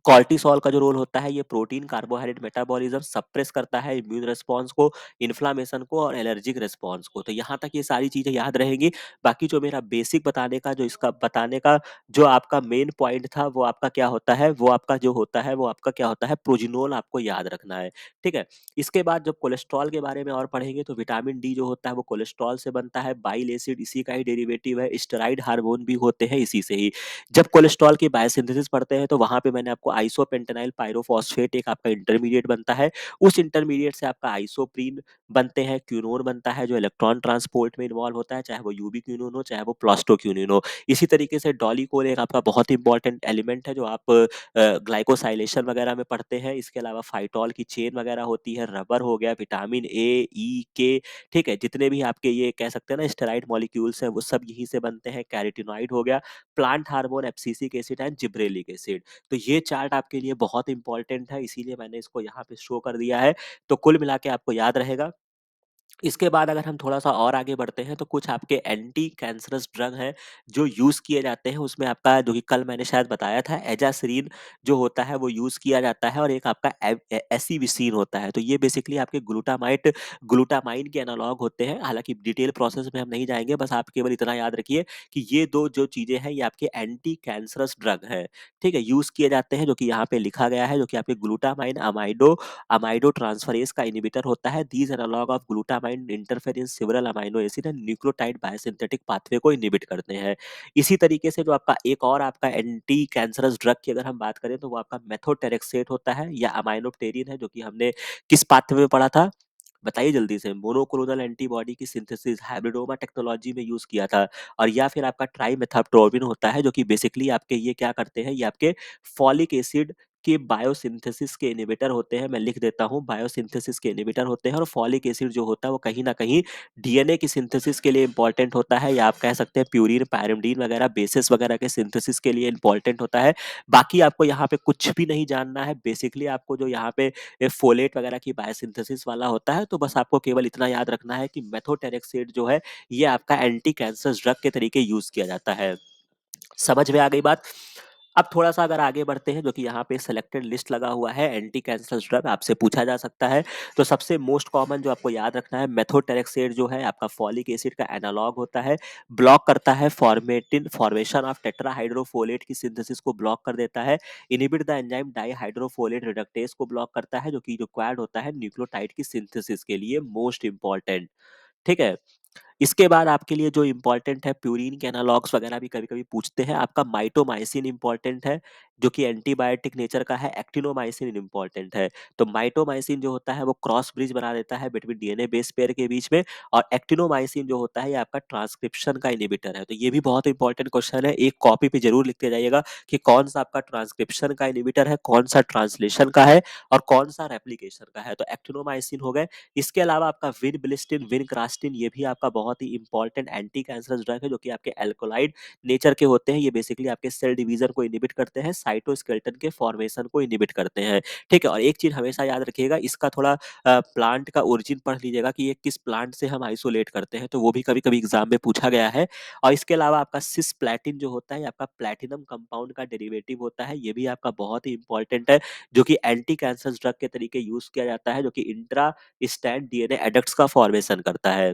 Speaker 1: कॉर्टिसोल का जो रोल होता है, ये प्रोटीन कार्बोहाइड्रेट मेटाबॉलिज्म सप्रेस करता है, इम्यून रिस्पॉन्स को, इन्फ्लेमेशन को और एलर्जिक रिस्पॉन्स को। तो यहाँ तक ये सारी चीज़ें याद रहेंगी। बाकी जो मेरा बेसिक बताने का जो इसका बताने का जो आपका मेन पॉइंट था, वो आपका क्या होता है, वो आपका जो होता है, वो आपका क्या होता है, प्रोजिनोल आपको याद रखना है, ठीक है? इसके बाद जब कोलेस्ट्रॉल के बारे में और पढ़ेंगे तो विटामिन डी जो होता है वो कोलेस्ट्रॉल से बनता है, बाइल एसिड इसी का ही डेरिवेटिव है, स्टेरॉइड हार्मोन भी होते हैं इसी से ही। जब कोलेस्ट्रॉल की बायोसिंथेसिस पढ़ते हैं तो वहाँ पे मैंने आपको आइसोपेंटेनाइल पायरोफॉस्फेट एक आपका इंटरमीडिएट बनता है, उस इंटरमीडिएट से आपका आइसोप्रीन बनते हैं, क्यूनोन बनता है जो इलेक्ट्रॉन ट्रांसपोर्ट में इन्वॉल्व होता है, चाहे वो यूबीक्विनोन हो, चाहे वो प्लास्टोक्विनोन हो। इसी तरीके से डॉलीकोल एक आपका बहुत इंपॉर्टेंट एलिमेंट है जो आप ग्लाइकोसाइलेशन वगैरह में पढ़ते हैं। इसके अलावा फाइटोल की चेन वगैरह होती है, रबर हो गया, विटामिन ए, ई, के, ठीक है? जितने भी आपके ये कह सकते हैं ना स्टेरॉइड मॉलिक्यूल्स हैं, वो सब यहीं से बनते हैं। कैरोटीनॉइड हो गया, plant hormone, abscisic acid and gibberellic acid. तो ये चार्ट आपके लिए बहुत इंपॉर्टेंट है, इसीलिए मैंने इसको यहाँ पे शो कर दिया है। तो कुल मिला के आपको याद रहेगा। इसके बाद अगर हम थोड़ा-सा और आगे बढ़ते हैं तो कुछ आपके एंटी कैंसरस ड्रग हैं जो यूज़ किए जाते हैं। उसमें आपका जो कि कल मैंने शायद बताया था, एजासिरिन जो होता है वो यूज़ किया जाता है और एक आपका एसिविसिन होता है। तो ये बेसिकली आपके ग्लूटामाइन के एनालॉग होते हैं। हालाँकि डिटेल प्रोसेस में हम नहीं जाएँगे, बस आप केवल इतना याद रखिए कि ये 2 जो चीज़ें हैं ये आपके एंटी कैंसरस ड्रग हैं। ठीक है? यूज़ किए जाते हैं जो कि यहाँ पे लिखा गया है, जो कि आपके ग्लूटामाइन अमाइडो ट्रांसफरेज का इन्हिबिटर होता है। These analog of glutamine interfere in several amino acid and nucleotide biosynthetic pathway को इन्हिबिट करते हैं। इसी तरीके से जो आपका एक और आपका एंटी कैंसरस ड्रग की अगर हम बात करें तो वो आपका मेथोट्रेक्सेट होता है या अमाइनोप्टेरिन है, जो कि हमने किस पाथवे में पढ़ा था? बताइए जल्दी से। मोनोक्लोनल एंटीबॉडी की सिंथेसिस हाइब्रिडोमा टेक्नोलॉजी में यूज़ किया था और या फिर आपका ट्राइमेथाप्टोर्बिन होता है जो कि बेसिकली आपके ये क्या करते हैं, ये आपके फॉलिक एसिड कि बायोसिंथेसिस के इन्हिबिटर होते हैं, मैं लिख देता हूँ, बायोसिंथेसिस के इन्हिबिटर होते हैं और फॉलिक एसिड जो होता है वो कहीं न कहीं डीएनए की सिंथेसिस के लिए इम्पोर्टेंट होता है, या आप कह सकते हैं प्यूरिन, पायरिमिडीन वगैरह बेसेस वगैरह के सिंथेसिस के लिए इम्पोर्टेंट होता है। बाकी आपको यहाँ पे कुछ भी नहीं जानना है, बेसिकली आपको जो यहाँ पे फोलेट वगैरह की बायोसिंथेसिस वाला होता है, तो बस आपको केवल इतना याद रखना है कि मेथोट्रेक्सेट जो है ये आपका एंटी कैंसर ड्रग के तरीके यूज़ किया जाता है। समझ में आ गई बात? अब थोड़ा-सा अगर आगे बढ़ते हैं, जो कि यहाँ पे सिलेक्टेड लिस्ट लगा हुआ है एंटी कैंसर ड्रग आपसे पूछा जा सकता है। तो सबसे मोस्ट कॉमन जो आपको याद रखना है, मेथोट्रेक्सेट जो है आपका फॉलिक एसिड का एनालॉग होता है, ब्लॉक करता है फॉर्मेशन ऑफ टेट्राहाइड्रोफोलेट की सिंथेसिस को ब्लॉक कर देता है, इनहिबिट द एंजाइम डाइहाइड्रोफोलेट रिडक्टेज को ब्लॉक करता है, जो कि रिक्वायर्ड होता है न्यूक्लियोटाइड की सिंथेसिस के लिए, मोस्ट इम्पोर्टेंट। ठीक है? इसके बाद आपके लिए जो इम्पोर्टेंट है, प्यूरिन के एनालॉग्स वगैरह भी कभी-कभी पूछते हैं। आपका माइटोमाइसिन इम्पोर्टेंट है, जो कि एंटीबायोटिक नेचर का है। एक्टिनोमाइसिन इम्पोर्टेंट है। तो माइटोमाइसिन जो होता है वो क्रॉस ब्रिज बना देता है बिटवीन डीएनए बेस पेयर के बीच में, और एक्टिनोमाइसिन जो होता है ये आपका ट्रांसक्रिप्शन का इन्हिबिटर है। तो ये भी बहुत इंपॉर्टेंट क्वेश्चन है। एक कॉपी पे ज़रूर लिखते जाइएगा कि कौन-सा आपका ट्रांसक्रिप्शन का इन्हिबिटर है, कौन-सा ट्रांसलेशन का है और कौन-सा रेप्लिकेशन का है। तो एक्टिनोमाइसिन हो गए। इसके अलावा आपका विनब्लिस्टिन, विनक्रास्टिन, ये भी आपका बहुत ही इंपॉर्टेंट एंटी कैंसरस ड्रग है, जो कि आपके एल्कोलाइड नेचर के होते हैं। ये बेसिकली आपके सेल डिवीजन को इनहिबिट करते हैं, साइटोस्केलेटन के फॉर्मेशन को इनहिबिट करते हैं। ठीक है? और एक चीज हमेशा याद रखिएगा, इसका थोड़ा प्लांट का ओरिजिन पढ़ लीजिएगा कि ये किस प्लांट से हम आइसोलेट करते हैं, तो वो भी कभी कभी एग्जाम में पूछा गया है। और इसके अलावा आपका सिस्प्लैटिन जो होता है, आपका प्लेटिनम कंपाउंड का डेरिवेटिव होता है, ये भी आपका बहुत ही इंपॉर्टेंट है, जो कि एंटी कैंसर ड्रग के तरीके यूज किया जाता है, जो कि इंट्रा स्टैंड डीएनए एडक्ट्स का फॉर्मेशन करता है।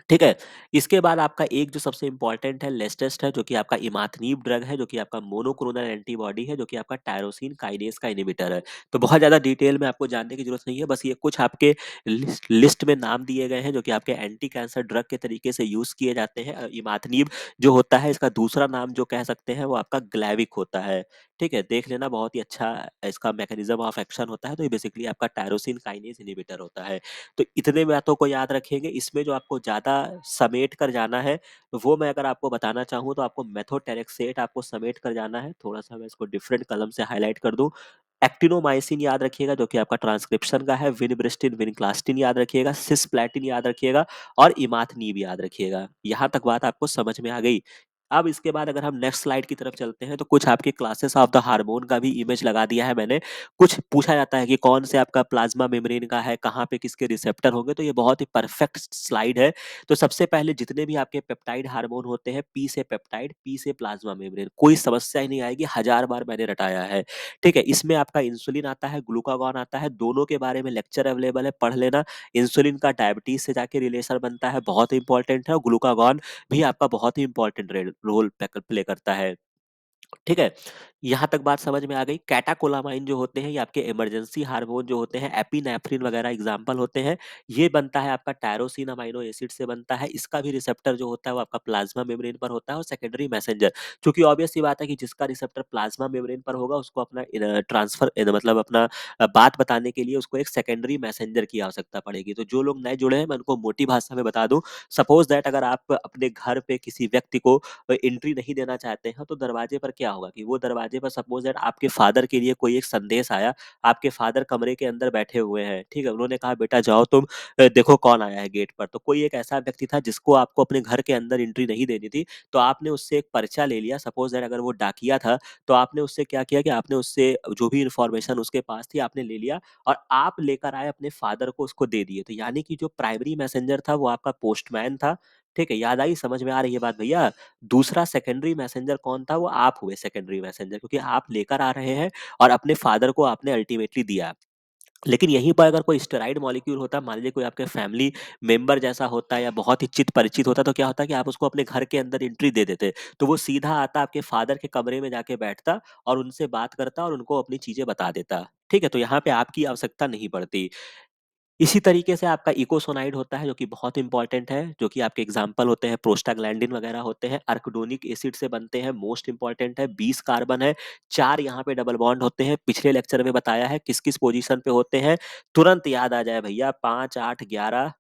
Speaker 1: ठीक है? इसके बाद आपका एक जो सबसे इम्पोर्टेंट है, लेटेस्ट है, जो कि आपका इमातिनीब ड्रग है, जो कि आपका मोनोक्लोनल एंटीबॉडी है, जो कि आपका टायरोसिन काइनेज का इन्हिबिटर है। तो बहुत ज़्यादा डिटेल में आपको जानने की ज़रूरत नहीं है, बस ये कुछ आपके लिस्ट में नाम दिए गए हैं, जो कि आपके एंटी कैंसर ड्रग के तरीके से यूज़ किए जाते हैं। इमातिनीब जो होता है, इसका दूसरा नाम जो कह सकते हैं, वो आपका ग्लेविक होता है। ठीक है? देख लेना, बहुत ही अच्छा इसका मैकेनिज़्म ऑफ एक्शन होता है। तो ये बेसिकली आपका टायरोसिन काइनेज इन्हिबिटर होता है। तो इतने बातों को याद रखेंगे। इसमें जो आपको ज़्यादा समेट कर जाना है, वो मैं अगर आपको बताना चाहूँ, तो आपको मेथोट्रेक्सेट आपको समेट कर जाना है। थोड़ा-सा मैं इसको डिफरेंट कलम से हाइलाइट कर दूँ। एक्टिनोमाइसिन याद रखिएगा, जो कि आपका ट्रांसक्रिप्शन का है, विनब्रिस्टिन, विनक्लास्टिन याद रखिएगा, सिस्प्लैटिन याद रखिएगा और इमातिनीब याद रखिएगा। यहाँ तक बात आपको समझ में आ गई। अब इसके बाद अगर हम नेक्स्ट स्लाइड की तरफ चलते हैं, तो कुछ आपके क्लासेस ऑफ द हार्मोन का भी इमेज लगा दिया है मैंने। कुछ पूछा जाता है कि कौन से आपका प्लाज्मा मेम्ब्रेन का है, कहाँ पे किसके रिसेप्टर होंगे, तो ये बहुत ही परफेक्ट स्लाइड है। तो सबसे पहले जितने भी आपके पेप्टाइड हार्मोन होते हैं, पी से पेप्टाइड, पी से प्लाज्मा मेम्ब्रेन, कोई समस्या ही नहीं आएगी, हज़ार बार मैंने रटाया है। ठीक है? इसमें आपका इंसुलिन आता है, ग्लूकागॉन आता है, दोनों के बारे में लेक्चर अवेलेबल है, पढ़ लेना। इंसुलिन का डायबिटीज़ से जाके रिलेशन बनता है, बहुत इंपॉर्टेंट है, और ग्लूकागॉन भी आपका बहुत ही इंपॉर्टेंट रोल प्ले करता है। ठीक है? यहाँ तक बात समझ में आ गई। कैटाकोलामाइन जो होते हैं, ये आपके इमरजेंसी हार्मोन जो होते हैं, एपिनेफ्रिन वगैरह एग्जाम्पल होते हैं। ये बनता है आपका टायरोसिन अमाइनो एसिड से बनता है। इसका भी रिसेप्टर जो होता है वो आपका प्लाज्मा मेम्ब्रेन पर होता है, और सेकेंडरी मैसेंजर, क्योंकि ऑब्वियस सी बात है कि जिसका रिसेप्टर प्लाज्मा मेम्ब्रेन पर होगा, उसको अपना ट्रांसफर मतलब अपना बात बताने के लिए उसको एक सेकेंडरी मैसेंजर की आवश्यकता पड़ेगी। तो जो लोग नए जुड़े हैं, मैं उनको मोटी भाषा में बता दूं, सपोज दैट अगर आप अपने घर पे किसी व्यक्ति को एंट्री नहीं देना चाहते हैं, तो दरवाजे पर क्या होगा कि वो दरवाजे पर सपोज दैट आपके फादर के लिए कोई एक संदेश आया, आपके फादर कमरे के अंदर बैठे हुए हैं, ठीक है? उन्होंने कहा बेटा जाओ तुम, देखो कौन आया है गेट पर। तो कोई एक ऐसा व्यक्ति था जिसको आपको अपने घर के अंदर एंट्री नहीं देनी थी, तो आपने उससे एक पर्चा ले लिया। सपोज दैट अगर वो डाकिया था, तो आपने उससे क्या किया कि आपने उससे जो भी इन्फॉर्मेशन उसके पास थी आपने ले लिया, और आप लेकर आए अपने फादर को, उसको दे दिए। तो यानी कि जो प्राइमरी मैसेंजर था वो आपका पोस्टमैन था। ठीक है? याद आई, समझ में आ रही है बात भैया? दूसरा सेकेंडरी मैसेंजर कौन था? वो आप हुए सेकेंडरी मैसेंजर, क्योंकि आप लेकर आ रहे हैं और अपने फादर को आपने अल्टीमेटली दिया। लेकिन यहीं पर अगर कोई स्टेरॉइड मॉलिक्यूल होता, मान लीजिए कोई आपके फैमिली मेंबर जैसा होता है या बहुत ही चित परिचित होता, तो क्या होता कि आप उसको अपने घर के अंदर एंट्री दे देते। तो वो सीधा आता, आपके फादर के कमरे में जाके बैठता और उनसे बात करता और उनको अपनी चीज़ें बता देता। ठीक है? तो यहाँ पे आपकी आवश्यकता नहीं पड़ती। इसी तरीके से आपका इकोसोनाइड होता है, जो कि बहुत इंपॉर्टेंट है, जो कि आपके एग्जाम्पल होते हैं, प्रोस्टाग्लैंडिन वगैरह होते हैं, अर्किडोनिक एसिड से बनते हैं, मोस्ट इंपॉर्टेंट है, 20 कार्बन है, 4 यहाँ पे डबल बॉन्ड होते हैं। पिछले लेक्चर में बताया है किस किस पोजीशन पे होते हैं, तुरंत याद आ जाए भैया, 5 8 11,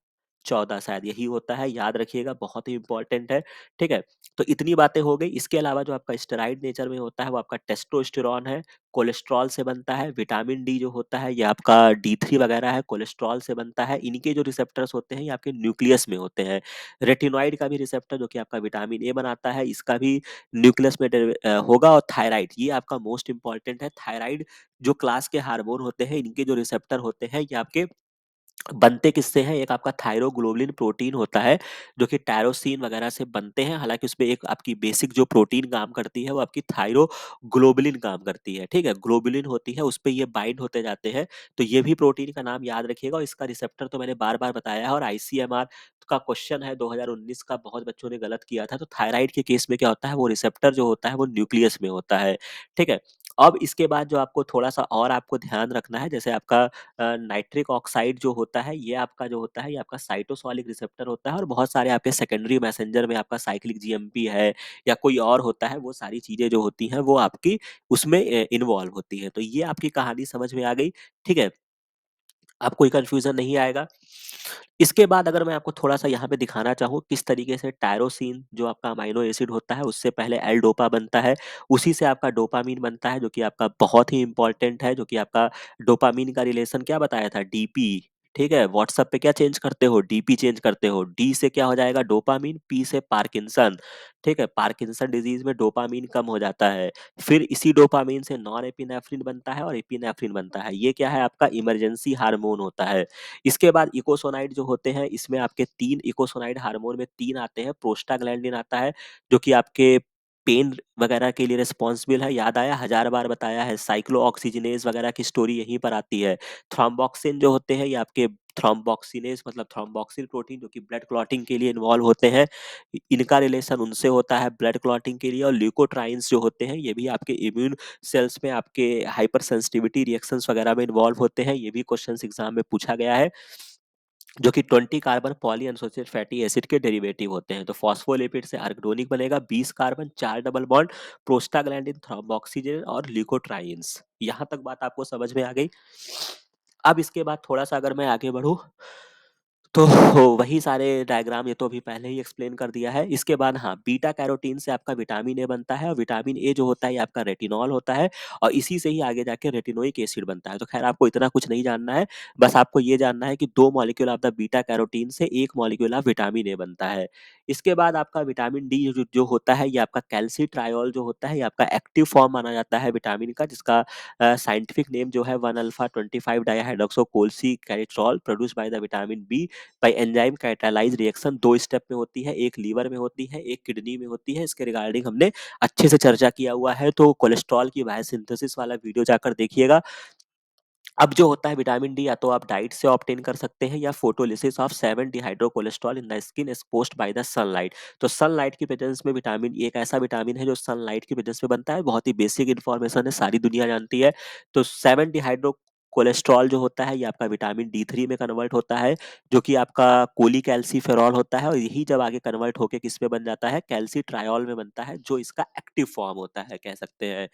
Speaker 1: 14 शायद यही होता है, याद रखिएगा, बहुत ही इम्पोर्टेंट है, ठीक है? तो इतनी बातें हो गई। इसके अलावा जो आपका स्टेरॉइड नेचर में होता है वो आपका टेस्टोस्टेरोन है, कोलेस्ट्रॉल से बनता है। विटामिन डी जो होता है ये आपका D3 वगैरह है, कोलेस्ट्रॉल से बनता है। इनके जो रिसेप्टर्स होते हैं ये आपके न्यूक्लियस में होते हैं। रेटिनॉइड का भी रिसेप्टर जो कि आपका विटामिन ए बनाता है, इसका भी न्यूक्लियस में होगा। और थायराइड, ये आपका मोस्ट इंपॉर्टेंट है। थायराइड जो क्लास के हार्मोन होते हैं, इनके जो रिसेप्टर होते हैं ये आपके बनते किससे हैं? एक आपका थायरोग्लोबुलिन प्रोटीन होता है, जो कि टायरोसिन वगैरह से बनते हैं। हालाँकि उसमें एक आपकी बेसिक जो प्रोटीन काम करती है, वो आपकी थायरोग्लोबुलिन काम करती है, ठीक है? ग्लोबुलिन होती है, उसपे ये बाइंड होते जाते हैं। तो ये भी प्रोटीन का नाम याद रखिएगा, और इसका रिसेप्टर तो मैंने बार-बार बताया है। और आईसीएमआर का क्वेश्चन है 2019 का, बहुत बच्चों ने गलत किया था। तो थायराइड के केस में क्या होता है, वो रिसेप्टर जो होता है वो न्यूक्लियस में होता है, ठीक है? अब इसके बाद जो आपको थोड़ा-सा और आपको ध्यान रखना है, जैसे आपका नाइट्रिक ऑक्साइड जो होता है, ये आपका जो होता है, ये आपका साइटोसोलिक रिसेप्टर होता है। और बहुत सारे आपके सेकेंडरी मैसेंजर में आपका साइक्लिक जीएमपी है या कोई और होता है, वो सारी चीज़ें जो होती हैं वो आपकी उसमें इन्वॉल्व होती हैं। तो ये आपकी कहानी समझ में आ गई, ठीक है? अब कोई कन्फ्यूज़न नहीं आएगा। इसके बाद अगर मैं आपको थोड़ा-सा यहाँ पे दिखाना चाहूँ किस तरीके से टायरोसिन जो आपका अमाइनो एसिड होता है, उससे पहले एल-डोपा बनता है, उसी से आपका डोपामाइन बनता है, जो कि आपका बहुत ही इम्पोर्टेंट है, जो कि आपका डोपामाइन का रिलेशन क्या बताया था? डीपी, ठीक है? व्हाट्सएप पे क्या चेंज करते हो? डीपी चेंज करते हो। डी से क्या हो जाएगा? डोपामाइन, पी से पार्किंसन, ठीक है? पार्किंसन डिज़ीज़ में डोपामाइन कम हो जाता है। फिर इसी डोपामाइन से नॉरएपिनेफ्रिन बनता है और एपिनेफ्रिन बनता है। ये क्या है? आपका इमरजेंसी हार्मोन होता है। इसके बाद इकोसोनाइड जो होते हैं, इसमें आपके 3 इकोसोनाइड हार्मोन में 3 आते हैं। प्रोस्टाग्लैंडिन आता है, जो कि आपके पेन वगैरह के लिए रिस्पॉन्सिबल है। याद आया? हज़ार बार बताया है। साइक्लोऑक्सीजिनेज वगैरह की स्टोरी यहीं पर आती है। थ्रोम्बोक्सिन जो होते हैं, ये आपके थ्रोम्बोक्सिनेज मतलब थ्रोम्बोक्सिन प्रोटीन, जो कि ब्लड क्लॉटिंग के लिए इन्वॉल्व होते हैं। इनका रिलेशन उनसे होता है ब्लड क्लॉटिंग के लिए। और ल्यूकोट्राइन्स जो होते हैं, ये भी आपके इम्यून सेल्स में आपके हाइपर सेंसिटिविटी रिएक्शंस वगैरह में इन्वॉल्व होते हैं। ये भी क्वेश्चंस एग्जाम में पूछा गया है, जो कि 20 कार्बन पॉलीअनसोसिएटेड फैटी एसिड के डेरिवेटिव होते हैं। तो फॉस्फोलिपिड से आर्गेनोनिक बनेगा, 20 कार्बन, 4 डबल बॉन्ड, प्रोस्टाग्लैंडिन, थ्रोम्बोक्सिजेन और ल्यूकोट्राइन्स। यहाँ तक बात आपको समझ में आ गई। अब इसके बाद थोड़ा-सा अगर मैं आगे बढ़ूँ, तो वही सारे डायग्राम, ये तो अभी पहले ही एक्सप्लेन कर दिया है। इसके बाद हाँ, बीटा कैरोटीन से आपका विटामिन ए बनता है, और विटामिन ए जो होता है ये आपका रेटिनॉल होता है, और इसी से ही आगे जाके रेटिनोइक एसिड बनता है। तो खैर आपको इतना कुछ नहीं जानना है, बस आपको ये जानना है कि 2 molecule of the beta carotene से 1 मॉलिक्यूल ऑफ विटामिन ए बनता है। इसके बाद आपका विटामिन डी जो जो होता है, ये आपका कैल्सिट्रायोल जो होता है, ये आपका एक्टिव फॉर्म माना जाता है विटामिन का, जिसका साइंटिफिक नेम जो है 1 alpha 25 dihydroxycholecalciferol, produced by the vitamin B by enzyme catalyse reaction. 2 step में होती है, एक लीवर में होती है, एक किडनी में होती है। इसके रिगार्डिंग हमने अच्छे से चर्चा किया हुआ है, तो कोलेस्ट्रॉल की बायोसिंथेसिस वाला वीडियो जाकर देखिएगा। अब जो होता है विटामिन डी, या तो आप डाइट से ऑब्टेन कर सकते हैं, या photolysis of 7 dehydrocholesterol in the skin exposed by the sunlight. तो सनलाइट की प्रेजेंस में विटामिन एक ऐसा विटामिन है जो सनलाइट की प्रेजेंस में बनता है। बहुत ही बेसिक इन्फॉर्मेशन है, सारी दुनिया जानती है। तो 7 डिहाइड्रो कोलेस्ट्रॉल जो होता है, ये आपका विटामिन D3 में कन्वर्ट होता है, जो कि आपका कोलीकैल्सिफेरॉल होता है। और यही जब आगे कन्वर्ट होके किस में बन जाता है, कैल्सिट्रायोल में बनता है, जो इसका एक्टिव फॉर्म होता है, कह सकते हैं,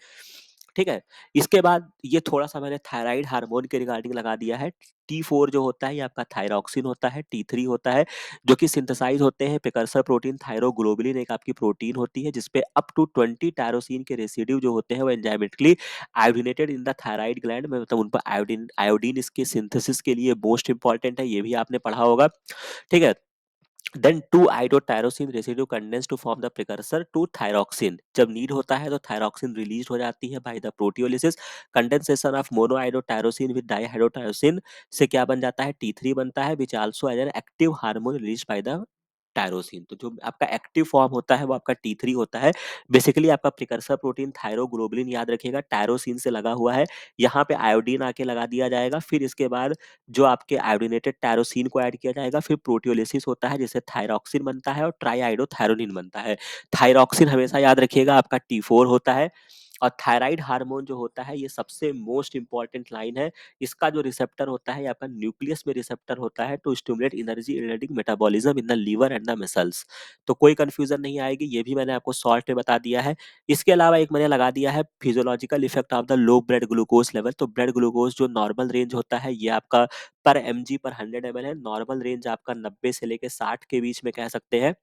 Speaker 1: ठीक है? इसके बाद ये थोड़ा-सा मैंने थायराइड हार्मोन के रिगार्डिंग लगा दिया है। T4 जो होता है, ये आपका थायरॉक्सिन होता है। T3 होता है, जो कि सिंथेसाइज़ होते हैं प्रिकर्सर प्रोटीन थायरोग्लोबुलिन, एक आपकी प्रोटीन होती है, जिसपे अप टू 20 टायरोसिन के रेसिड्यू जो होते हैं, वो enzymatically iodinated in the thyroid gland में, मतलब उन पर आयोडीन आयोडीन इसके सिंथेसिस के लिए मोस्ट इम्पोर्टेंट है, ये भी आपने पढ़ा होगा, ठीक है? Then 2-iodotyrosine residue condense to form the precursor to thyroxine. जब नीड होता है तो थायरॉक्सिन रिलीज हो जाती है by the proteolysis. Condensation of monoiodotyrosine with dihydrotyrosine से क्या बन जाता है, T3 बनता है, which also as an active hormone release by the tyrosine. तो जो आपका एक्टिव फॉर्म होता है वो आपका T3 होता है। बेसिकली आपका प्रिकर्सर प्रोटीन थायरोग्लोबुलिन, याद रखिएगा, टायरोसिन से लगा हुआ है। यहाँ पे आयोडीन आके लगा दिया जाएगा। फिर इसके बाद जो आपके आयोडीनेटेड टायरोसिन को ऐड किया जाएगा। फिर प्रोटियोलिसिस होता है, जिससे थायरॉक्सिन बनता है और ट्राईआइडोथायरोनिन बनता है। थायरॉक्सिन हमेशा याद रखिएगा आपका T4 होता है, और थायराइड हार्मोन जो होता है ये सबसे मोस्ट इंपॉर्टेंट लाइन है। इसका जो रिसेप्टर होता है ये आपका न्यूक्लियस में रिसेप्टर होता है to stimulate energy relating metabolism in the liver and the muscles. तो कोई कंफ्यूजन नहीं आएगी, ये भी मैंने आपको शॉर्ट में बता दिया है। इसके अलावा एक मैंने लगा दिया है physiological effect of the low blood glucose level. तो ब्लड ग्लूकोज जो नॉर्मल रेंज होता है ये आपका पर एमजी पर 100 ml है। नॉर्मल रेंज आपका 90 से लेके 60 के बीच में कह सकते हैं,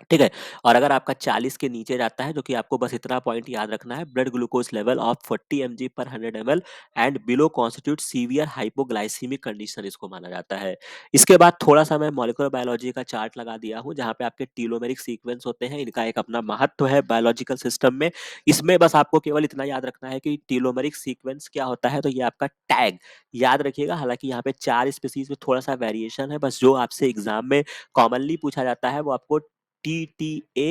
Speaker 1: ठीक है। और अगर आपका 40 के नीचे जाता है, जो कि आपको बस इतना पॉइंट याद रखना है, blood glucose level of 40 mg पर 100 ml and below constitute severe hypoglycaemic condition इसको माना जाता है। इसके बाद थोड़ा सा मैं मॉलिक्यूलर बायोलॉजी का चार्ट लगा दिया हूँ, जहाँ पे आपके टीलोमेरिक सीक्वेंस होते हैं, इनका एक अपना महत्व है बायोलॉजिकल सिस्टम में। इसमें बस आपको केवल इतना याद रखना है कि टीलोमेरिक सीक्वेंस क्या होता है, तो ये आपका टैग याद रखिएगा। हालांकि यहाँ पे 4 स्पीसीज में थोड़ा सा वेरिएशन है, बस जो आपसे एग्जाम में कॉमनली पूछा जाता है वो आपको TTA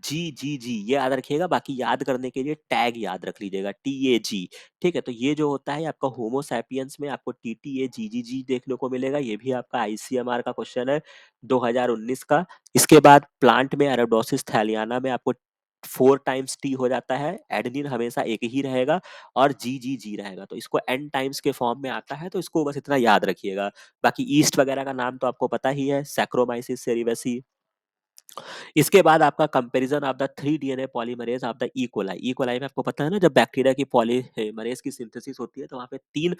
Speaker 1: GGG ये याद रखिएगा। बाकी याद करने के लिए टैग याद रख लीजिएगा TAG, ठीक है। तो ये जो होता है आपका होमो सैपियंस में आपको TTA GGG देखने को मिलेगा। ये भी आपका ICMR का क्वेश्चन है 2019 का। इसके बाद प्लांट में अरेबिडोसिस थैलियाना में आपको 4 टाइम्स टी हो जाता है, एडेनिन हमेशा एक ही रहेगा और GGG रहेगा। तो इसको n टाइम्स के फॉर्म में आता है, तो इसको बस इतना याद रखिएगा। बाकी ईस्ट वगैरह का नाम तो आपको पता ही है, सैक्रोमाइसिस सेरिवेसी। इसके बाद आपका comparison of the 3 DNA polymerase of the E coli. E coli में आपको पता है ना, जब बैक्टीरिया की पॉलीमरेज की सिंथेसिस होती है तो वहाँ पे 3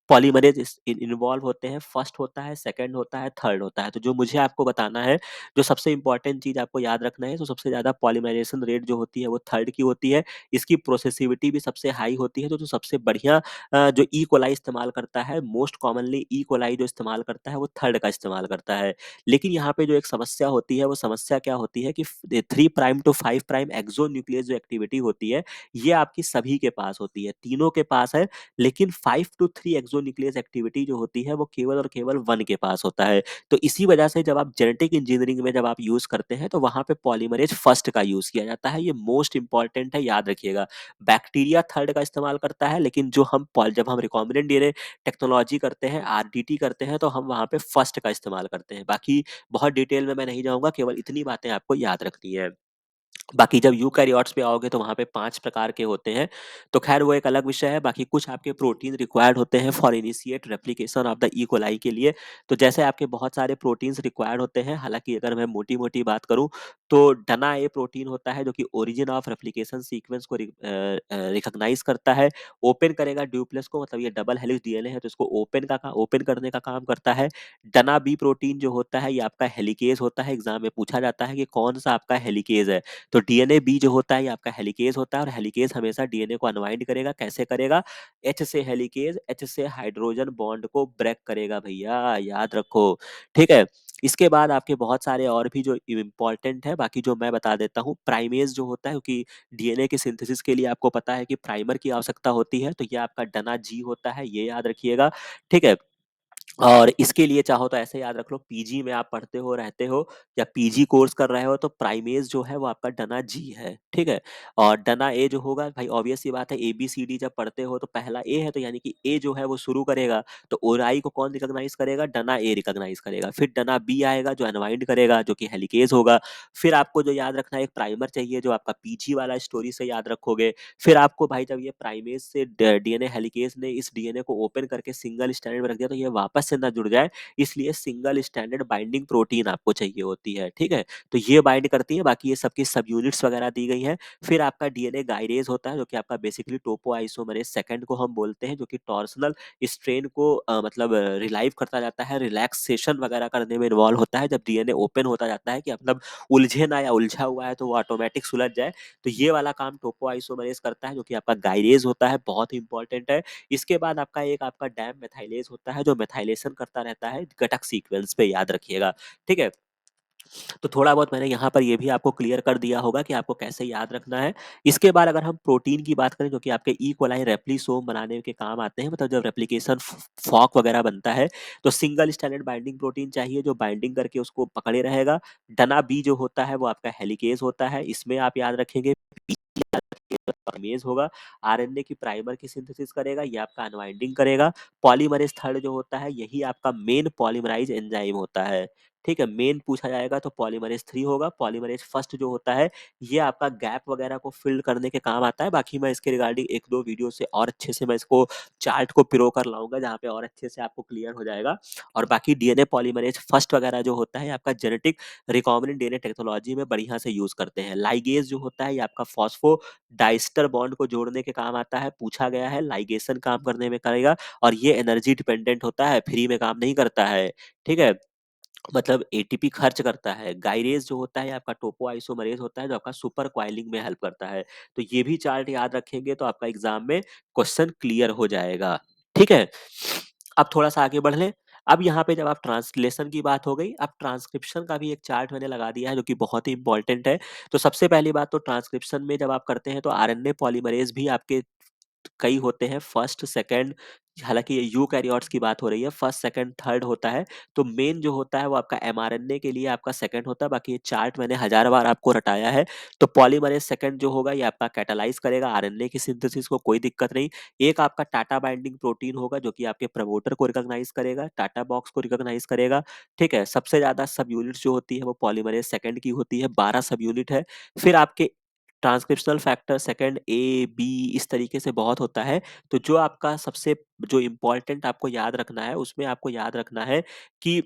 Speaker 1: पॉलीमरेज इन्वॉल्व होते हैं। फर्स्ट होता है, सेकंड होता है, थर्ड होता है। तो जो मुझे आपको बताना है, जो सबसे इंपॉर्टेंट चीज आपको याद रखना है, तो सबसे ज्यादा पॉलीमराइजेशन रेट जो होती है वो थर्ड की होती है। इसकी प्रोसेसिविटी भी सबसे हाई होती है। तो जो सबसे बढ़िया जो ई कोलाई इस्तेमाल करता है, मोस्ट कॉमनली ई कोलाई जो इस्तेमाल करता है वो थर्ड का इस्तेमाल करता है। लेकिन यहाँ पे जो एक समस्या होती है, वो समस्या क्या होती है कि 3 to 5 एक्सो न्यूक्लियस जो एक्टिविटी होती है, ये आपकी सभी के पास होती है, तीनों के पास है। लेकिन 5 to 3 एक्सो न्यूक्लियस एक्टिविटी जो होती है वो केवल और केवल 1 के पास होता है। तो इसी वजह से जब आप जेनेटिक इंजीनियरिंग में जब आप यूज करते हैं, तो वहां पे पॉलीमरेज फर्स्ट का यूज किया जाता है। ये मोस्ट इंपॉर्टेंट है, याद रखिएगा। बैक्टीरिया थर्ड का इस्तेमाल करता है, लेकिन जब हम रिकॉम्बिनेंट डीएनए टेक्नोलॉजी करते हैं, आरडीटी करते हैं, तो हम वहां पे फर्स्ट का इस्तेमाल करते हैं। बाकी बहुत डिटेल में मैं नहीं जाऊंगा, केवल इतनी बातें आपको याद रखनी है। बाकी जब यूकैरियोट्स पे आओगे तो वहाँ पे 5 प्रकार के होते हैं। तो ख़ैर वो एक अलग विषय है। बाकी कुछ आपके प्रोटीन रिक्वायर्ड होते हैं for initiate replication of the E coli के लिए। तो जैसे आपके बहुत सारे प्रोटीन्स रिक्वायर्ड होते हैं। हालाँकि अगर मैं मोटी-मोटी बात करूँ, तो डना ए प्रोटीन होता है जो कि ओरिजिन ऑफ रेप्लिकेशन सीक्वेंस को रिकॉग्नाइज़ करता है। ओपन करेगा ड्यूप्लेक्स को, मतलब ये डबल हेलिक्स डीएनए है तो इसको ओपन करने का काम करता है। डना बी प्रोटीन जो होता है ये आपका हेलिकेज़ होता है। एग्ज़ाम में पूछा जाता है कि कौन-सा आपका हेलिकेज़ है। तो डीएनए बी जो होता है ये आपका हेलिकेज होता है, और हेलिकेज हमेशा डीएनए को अनवाइंड करेगा। कैसे करेगा? एच से हेलिकेज, एच से हाइड्रोजन बॉन्ड को ब्रेक करेगा भैया, याद रखो। ठीक है। इसके बाद आपके बहुत सारे और भी जो इम्पोर्टेंट है, बाकी जो मैं बता देता हूँ। प्राइमेज जो होता है, क्योंकि डीएनए के सिंथेसिस के लिए आपको पता है कि प्राइमर की आवश्यकता होती है, तो ये आपका डना जी होता है, ये याद रखिएगा। ठीक है। और इसके लिए चाहो तो ऐसे याद रख लो, पीजी में आप पढ़ते हो, रहते हो, या पीजी कोर्स कर रहे हो, तो प्राइमेज जो है वो आपका डना जी है। ठीक है। और डना ए जो होगा भाई, ऑब्वियस सी बात है, ए बी सी डी जब पढ़ते हो तो पहला ए है, तो यानी कि ए जो है वो शुरू करेगा। तो ओराई को कौन रिकॉग्नाइज करेगा? डना ए रिकॉग्नाइज करेगा। फिर डना बी आएगा जो अनवाइंड करेगा, जो कि हेलिकेज होगा। फिर आपको जो याद रखना है, एक प्राइमर चाहिए जो आपका पीजी वाला स्टोरी से याद रखोगे। फिर आपको भाई जब ये प्राइमेज से डीएनए हेलिकेज ने इस डीएनए को ओपन करके सिंगल स्ट्रैंड में रख दिया, तो ये वापस से ना जुड़ जाए, इसलिए सिंगल स्टैंडर्ड बाइंडिंग प्रोटीन आपको चाहिए होती है। ठीक है। तो ये बाइंड करती है, बाकी ये सबकी सब यूनिट्स वगैरह दी गई हैं। फिर आपका डीएनए गाइरेज होता है, जो कि आपका बेसिकली टोपो आइसोमरेज सेकंड को हम बोलते हैं, जो कि टॉर्सनल स्ट्रेन को मतलब रिलाइव करता जाता है, रिलैक्सेशन वगैरह करने में इन्वॉल्व होता है। जब डीएनए ओपन होता जाता है, कि मतलब उलझे ना, या उलझा हुआ है तो वो ऑटोमेटिक सुलझ जाए, तो ये वाला काम टोपो आइसोमरेज करता है, जो कि आपका गाइरेज होता है, बहुत ही इंपॉर्टेंट है। इसके बाद आपका एक आपका डैम मेथाइलेज होता है, जो मेथाइलेशन करता रहता है घटक सीक्वेंस पे, याद रखिएगा। ठीक है। तो थोड़ा बहुत मैंने यहाँ पर ये भी आपको क्लियर कर दिया होगा कि आपको कैसे याद रखना है। इसके बाद अगर हम प्रोटीन की बात करें, जो कि आपके ई कोलाई रेप्लिसोम बनाने के काम आते हैं, मतलब जब रेप्लिकेशन फॉक वगैरह बनता है, तो सिंगल स्टैंडर्ड बाइंडिंग प्रोटीन चाहिए जो बाइंडिंग करके उसको पकड़े रहेगा। डना बी जो होता है वो आपका हेलिकेज होता है, इसमें आप याद रखेंगे मेज होगा। आरएनए की प्राइमर की सिंथेसिस करेगा, ये आपका अनवाइंडिंग करेगा। पॉलीमरेज थर्ड जो होता है, यही आपका मेन पॉलीमराइज एंजाइम होता है। ठीक है? मेन पूछा जाएगा तो पॉलीमरेज़ 3 होगा, पॉलीमरेज़ फर्स्ट जो होता है, ये आपका गैप वगैरह को फ़िल करने के काम आता है। बाकी मैं इसके रिगार्डिंग 1-2 वीडियो से और अच्छे से मैं इसको चार्ट को पिरो कर लाऊँगा, जहाँ पे और अच्छे से आपको क्लियर हो जाएगा। और बाकी डीएनए पॉलीमरेज़ फर्स्ट वगैरह जो होता है, आपका जेनेटिक रिकॉम्बिनेंट डीएनए टेक्नोलॉजी में बढ़िया से यूज़ करते हैं। लाइगेज़ जो होता है, ये आपका फॉस्फोडाइस्टर बॉन्ड को जोड़ने के काम आता है, पूछा गया है, लाइगेशन काम करने में करेगा और ये एनर्जी डिपेंडेंट होता है, फ्री में काम नहीं करता है, ठीक है? मतलब एटीपी खर्च करता है। गायरेज़ जो होता है आपका टोपोआइसोमरेज़ होता है जो आपका सुपर कॉइलिंग में हेल्प करता है। तो ये भी चार्ट याद रखेंगे तो आपका एग्ज़ाम में क्वेश्चन क्लियर हो जाएगा। ठीक है? अब थोड़ा-सा आगे बढ़ लें। अब यहाँ पे जब आप ट्रांसलेशन की बात हो गई, अब ट्रांसक्रिप्शन का भी एक चार्ट मैंने लगा दिया है जो कि बहुत ही इम्पोर्टेंट है। तो सबसे पहली बात तो ट्रांसक्रिप्शन में जब आप करते हैं तो आरएनए पॉलीमरेज़ भी आपके कई होते हैं फर्स्ट, सेकंड, हालाँकि ये यूकैरियोट्स की बात हो रही है, फर्स्ट, सेकंड, थर्ड होता है। तो मेन जो होता है वो आपका एमआरएनए के लिए आपका सेकंड होता है, बाकी ये चार्ट मैंने हज़ार बार आपको रटाया है। तो पॉलीमरेज़ सेकंड जो होगा ये आपका कैटालाइज़ करेगा आरएनए की सिंथेसिस को, कोई दिक्कत नहीं। एक आपका टाटा बाइंडिंग प्रोटीन होगा जो कि आपके प्रमोटर को रिकॉग्नाइज़ करेगा, टाटा बॉक्स को रिकॉग्नाइज़ करेगा, ठीक है? सबसे ज़्यादा सब यूनिट्स जो होती है वो पॉलीमरेज़ सेकंड की होती है, 12 सब यूनिट है। फिर आपके transcriptional factor second A, B इस तरीके से बहुत होता है। तो जो आपका सबसे जो इम्पोर्टेंट आपको याद रखना है, उसमें आपको याद रखना है कि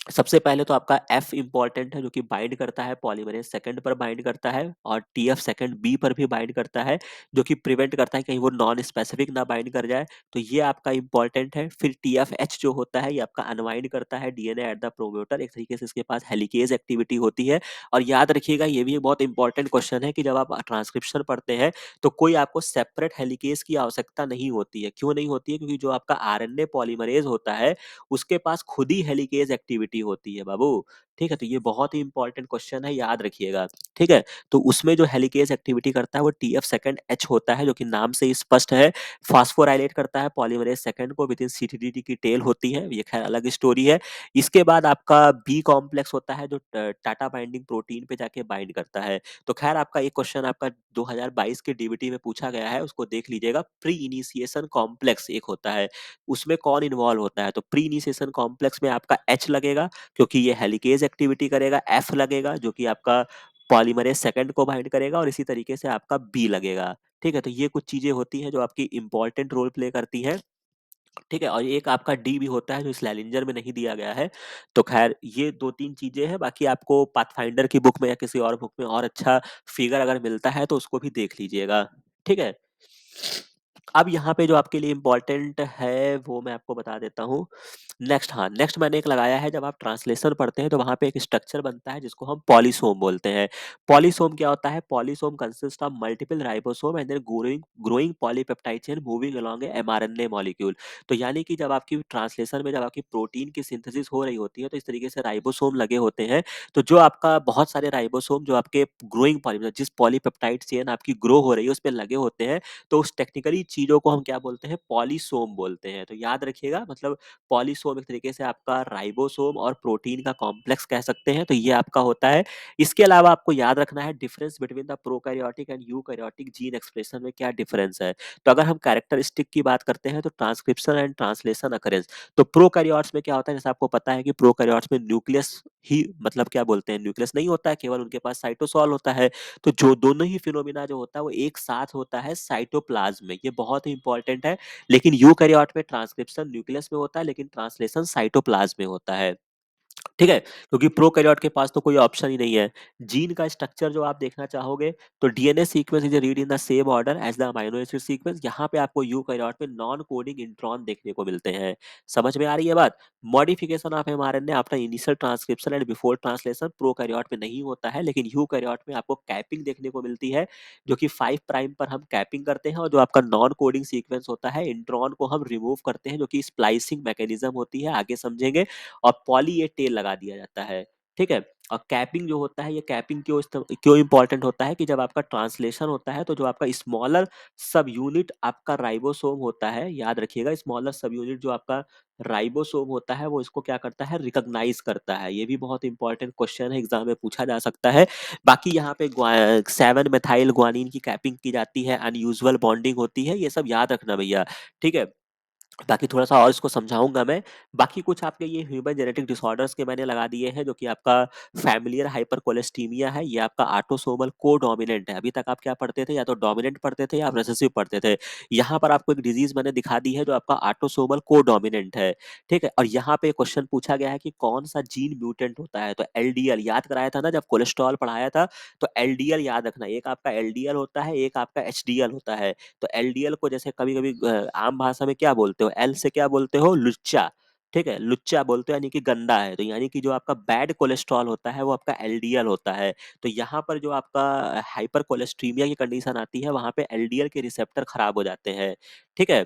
Speaker 1: सबसे पहले तो आपका एफ इम्पोर्टेंट है जो कि बाइंड करता है पॉलीमरेज़ सेकंड पर बाइंड करता है और टीएफ सेकंड बी पर भी बाइंड करता है, जो कि प्रिवेंट करता है कहीं वो नॉन स्पेसिफिक ना बाइंड कर जाए। तो ये आपका इम्पोर्टेंट है। फिर टीएफएच जो होता है ये आपका अनवाइंड करता है डीएनए एट द प्रोमोटर, एक तरीके से इसके पास हेलिकेज़ एक्टिविटी होती है। और याद रखिएगा ये भी एक बहुत इंपॉर्टेंट क्वेश्चन है कि जब आप ट्रांसक्रिप्शन पढ़ते हैं, तो कोई आपको सेपरेट हेलिकेज़ की आवश्यकता नहीं होती है। क्यों नहीं होती है? क्योंकि जो आपका आरएनए पॉलीमरेज़ होता है उसके पास खुद ही हेलिकेज़ एक्टिविटी होती है बाबू, ठीक है? तो ये बहुत ही इम्पोर्टेंट क्वेश्चन है, याद रखिएगा, ठीक है? तो उसमें जो हेलिकेज़ एक्टिविटी करता है वो टीएफ सेकंड एच होता है जो कि नाम से ही स्पष्ट है। फास्फोराइलेट करता है पॉलीमरेज़ सेकंड को विथिन सीटीडीटी की टेल होती है, ये खैर अलग स्टोरी है। इसके बाद आपका बी कॉम्प्लेक्स होता है जो टाटा बाइंडिंग प्रोटीन पे जाके बाइंड करता है। तो खैर आपका एक क्वेश्चन आपका 2022 के डीबीटी में पूछा गया है, उसको देख लीजिएगा। प्री इनिशिएशन कॉम्प्लेक्स एक होता है, उसमें कौन इन्वॉल्व होता है? तो प्री इनिशिएशन कॉम्प्लेक्स में आपका एच लगेगा क्योंकि ये हेलिकेज़ एक्टिविटी करेगा, एफ लगेगा जो कि आपका पॉलीमरेज़ सेकंड को बाइंड करेगा और इसी तरीके से आपका बी लगेगा, ठीक है? तो ये कुछ चीज़ें होती हैं जो आपकी इम्पोर्टेंट रोल प्ले करती हैं, ठीक है? और एक आपका डी भी होता है जो इस लैलिंजर में नहीं दिया गया है। तो ख़ैर ये 2-3 चीज़ें हैं, बाकी आपको पाथफाइंडर की बुक में या किसी और बुक में और अच्छा फिगर अगर मिलता है तो उसको भी देख लीजिएगा, ठीक है? अब यहाँ पे जो आपके लिए इम्पोर्टेंट है वो मैं आपको बता देता हूँ। नेक्स्ट, हाँ, नेक्स्ट मैंने एक लगाया है जब आप ट्रांसलेशन पढ़ते हैं तो वहाँ पे एक स्ट्रक्चर बनता है जिसको हम पॉलीसोम बोलते हैं। पॉलीसोम क्या होता है? Polysome consist of multiple ribosome and then growing growing polypeptide chain moving along a mRNA molecule. तो यानी कि जब आपकी ट्रांसलेशन में जब आपकी प्रोटीन की सिंथेसिस हो रही होती है तो इस तरीके से राइबोसोम लगे होते हैं। तो जो आपका बहुत सारे राइबोसोम जो आपके ग्रोइंग पॉली मतलब जिस पॉलीपेप्टाइड चेन आपकी ग्रो हो रही है उसपे लगे होते हैं, तो उस टेक्निकली चीज़ों को हम क्या बोलते हैं? पॉलीसोम बोलते हैं। तो याद रखिएगा, मतलब पॉलीसोम एक तरीके से आपका राइबोसोम और प्रोटीन का कॉम्प्लेक्स कह सकते हैं, तो ये आपका होता है। इसके अलावा आपको याद रखना है difference between the prokaryotic and eukaryotic gene expression में क्या डिफरेंस है। तो अगर हम कैरेक्टरिस्टिक की बात करते हैं तो ट्रांसक्रिप्शन एंड ट्रांसलेशन अकरेंस। तो प्रोकैरियोट्स में क्या होता है, जैसे आपको पता है कि प्रोकैरियोट्स में न्यूक्लियस ही मतलब क्या बोलते हैं, न्यूक्लियस नहीं होता है, केवल उनके पास साइटोसॉल होता है। तो जो दोनों ही फिनोमिना जो होता है वो एक साथ होता है साइटोप्लाज्म में, ये बहुत ही इंपॉर्टेंट है। लेकिन यूकैरियोट में ट्रांसक्रिप्शन न्यूक्लियस में होता है लेकिन ट्रांसलेशन साइटोप्लाज्म में होता है। ठीक है? क्योंकि प्रोकैरियोट के पास तो कोई ऑप्शन ही नहीं है। जीन का स्ट्रक्चर जो आप देखना चाहोगे तो DNA sequence is read in the same order as the amino acid sequence. यहाँ पे आपको यूकैरियोट में नॉन कोडिंग इंट्रॉन देखने को मिलते हैं। समझ में आ रही है बात? Modification of mRNA after initial transcription and before translation prokaryote में नहीं होता है, लेकिन यूकैरियोट में आपको कैपिंग देखने को मिलती है, जो कि 5 प्राइम पर हम कैपिंग करते हैं और जो आपका नॉन कोडिंग सीक्वेंस होता है, इंट्रॉन को हम रिमूव करते हैं, जो कि स्प्लाइसिंग मैकेनिज्म होती है, आगे समझेंगे। और पॉली ए टेल लगा दिया जाता है, ठीक है? और कैपिंग जो होता है, ये कैपिंग क्यों इम्पोर्टेंट होता है कि जब आपका ट्रांसलेशन होता है तो जो आपका स्मॉलर सब यूनिट आपका राइबोसोम होता है, याद रखिएगा, स्मॉलर सब यूनिट जो आपका राइबोसोम होता है वो इसको क्या करता है, रिकॉग्नाइज करता है। ये भी बहुत इंपॉर्टेंट क्वेश्चन है, एग्जाम में पूछा जा सकता है। बाकी यहाँ पे 7 मेथाइल ग्वानिन की कैपिंग की जाती है, अनयूजुअल बॉन्डिंग होती है, ये सब याद रखना भैया, ठीक है? बाकी थोड़ा-सा और इसको समझाऊँगा मैं। बाकी कुछ आपके ये ह्यूमन जेनेटिक डिसऑर्डर्स के मैंने लगा दिए हैं, जो कि आपका फ़ैमिलियल हाइपरकोलेस्टीमिया है, ये आपका ऑटोसोमल कोडॉमिनेंट है। अभी तक आप क्या पढ़ते थे? या तो डोमिनेंट पढ़ते थे या आप रिसेसिव पढ़ते थे। यहाँ पर आपको एक डिज़ीज़ मैंने दिखा दी है, जो आपका ऑटोसोमल कोडॉमिनेंट है, ठीक है? और यहाँ पे क्वेश्चन पूछा गया है कि कौन-सा जीन म्यूटेंट होता है? तो एलडीएल याद कराया था ना जब कोलेस्ट्रॉल पढ़ाया था, तो एलडीएल याद रखना। एक आपका एलडीएल होता है, एक आपका एचडीएल होता है। तो एलडीएल को जैसे कभी-कभी आम भाषा में क्या बोलते हो? एल से क्या बोलते हो? लुच्चा, ठीक है? लुच्चा बोलते हो यानी कि गंदा है। तो यानी कि जो आपका बैड कोलेस्ट्रॉल होता है, वो आपका एलडीएल होता है। तो यहाँ पर जो आपका हाइपर कोलेस्टीमिया की कंडीशन आती है, वहाँ पे एलडीएल के रिसेप्टर खराब हो जाते हैं, ठीक है?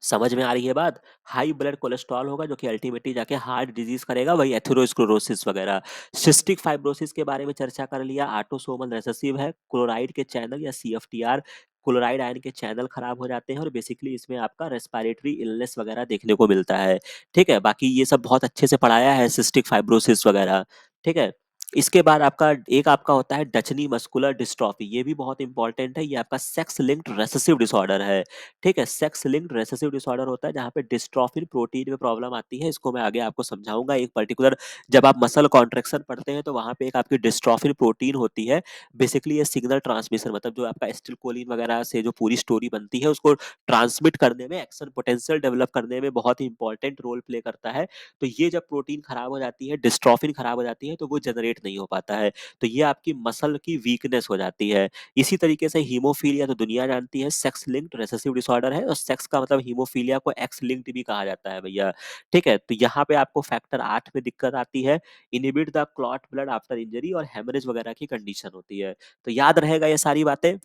Speaker 1: समझ में आ रही है बात? हाई ब्लड कोलेस्ट्रॉल होगा, जो कि अल्टीमेटली जाके हार्ट डिजीज़ करेगा, वही एथेरोस्क्लेरोसिस वगैरह। सिस्टिक फाइब्रोसिस के बारे में चर्चा कर लिया, ऑटोसोमल रिसेसिव है, क्लोराइड के चैनल या सीएफटीआर, क्लोराइड आयन के चैनल खराब हो जाते हैं और बेसिकली इसमें आपका रेस्पिरेटरी इलनेस वगैरह देखने को मिलता है, ठीक है? बाकी ये सब बहुत अच्छे से पढ़ाया है, सिस्टिक फाइब्रोसिस वगैरह, ठीक है? इसके बाद आपका एक आपका होता है डचनी मस्कुलर डिस्ट्रॉफी, ये भी बहुत इंपॉर्टेंट है, ये आपका सेक्स लिंक्ड रेसेसिव डिसऑर्डर है। ठीक है, सेक्स लिंक्ड रेसेसिव डिसऑर्डर होता है, जहाँ पे डिस्ट्रोफिन प्रोटीन में प्रॉब्लम आती है। इसको मैं आगे आपको समझाऊंगा। एक पर्टिकुलर जब आप मसल कॉन्ट्रैक्शन पढ़ते हैं, तो वहाँ पे एक आपकी डिस्ट्रोफिन प्रोटीन होती है। बेसिकली ये सिग्नल ट्रांसमिशन, मतलब जो आपका एसिटिलकोलिन वगैरह से जो पूरी स्टोरी बनती है, उसको ट्रांसमिट करने में, एक्शन पोटेंशियल डेवलप करने में बहुत ही इंपॉर्टेंट रोल प्ले करता है। तो ये जब प्रोटीन खराब हो जाती है, डिस्ट्रोफिन खराब हो जाती है, तो वो जनरेट नहीं हो पाता है। तो ये आपकी मसल की वीकनेस हो जाती है। इसी तरीके से हीमोफीलिया तो दुनिया जानती है, सेक्स लिंक्ड रेसेसिव डिसऑर्डर है, और सेक्स का मतलब हीमोफीलिया को एक्स लिंक्ड भी कहा जाता है भैया, ठीक है? तो यहाँ पे आपको फैक्टर 8 में दिक्कत आती है, inhibit the clot blood after injury, और हेमरेज वगैरह की कंडीशन होती है। तो याद रहेगा ये सारी बातें?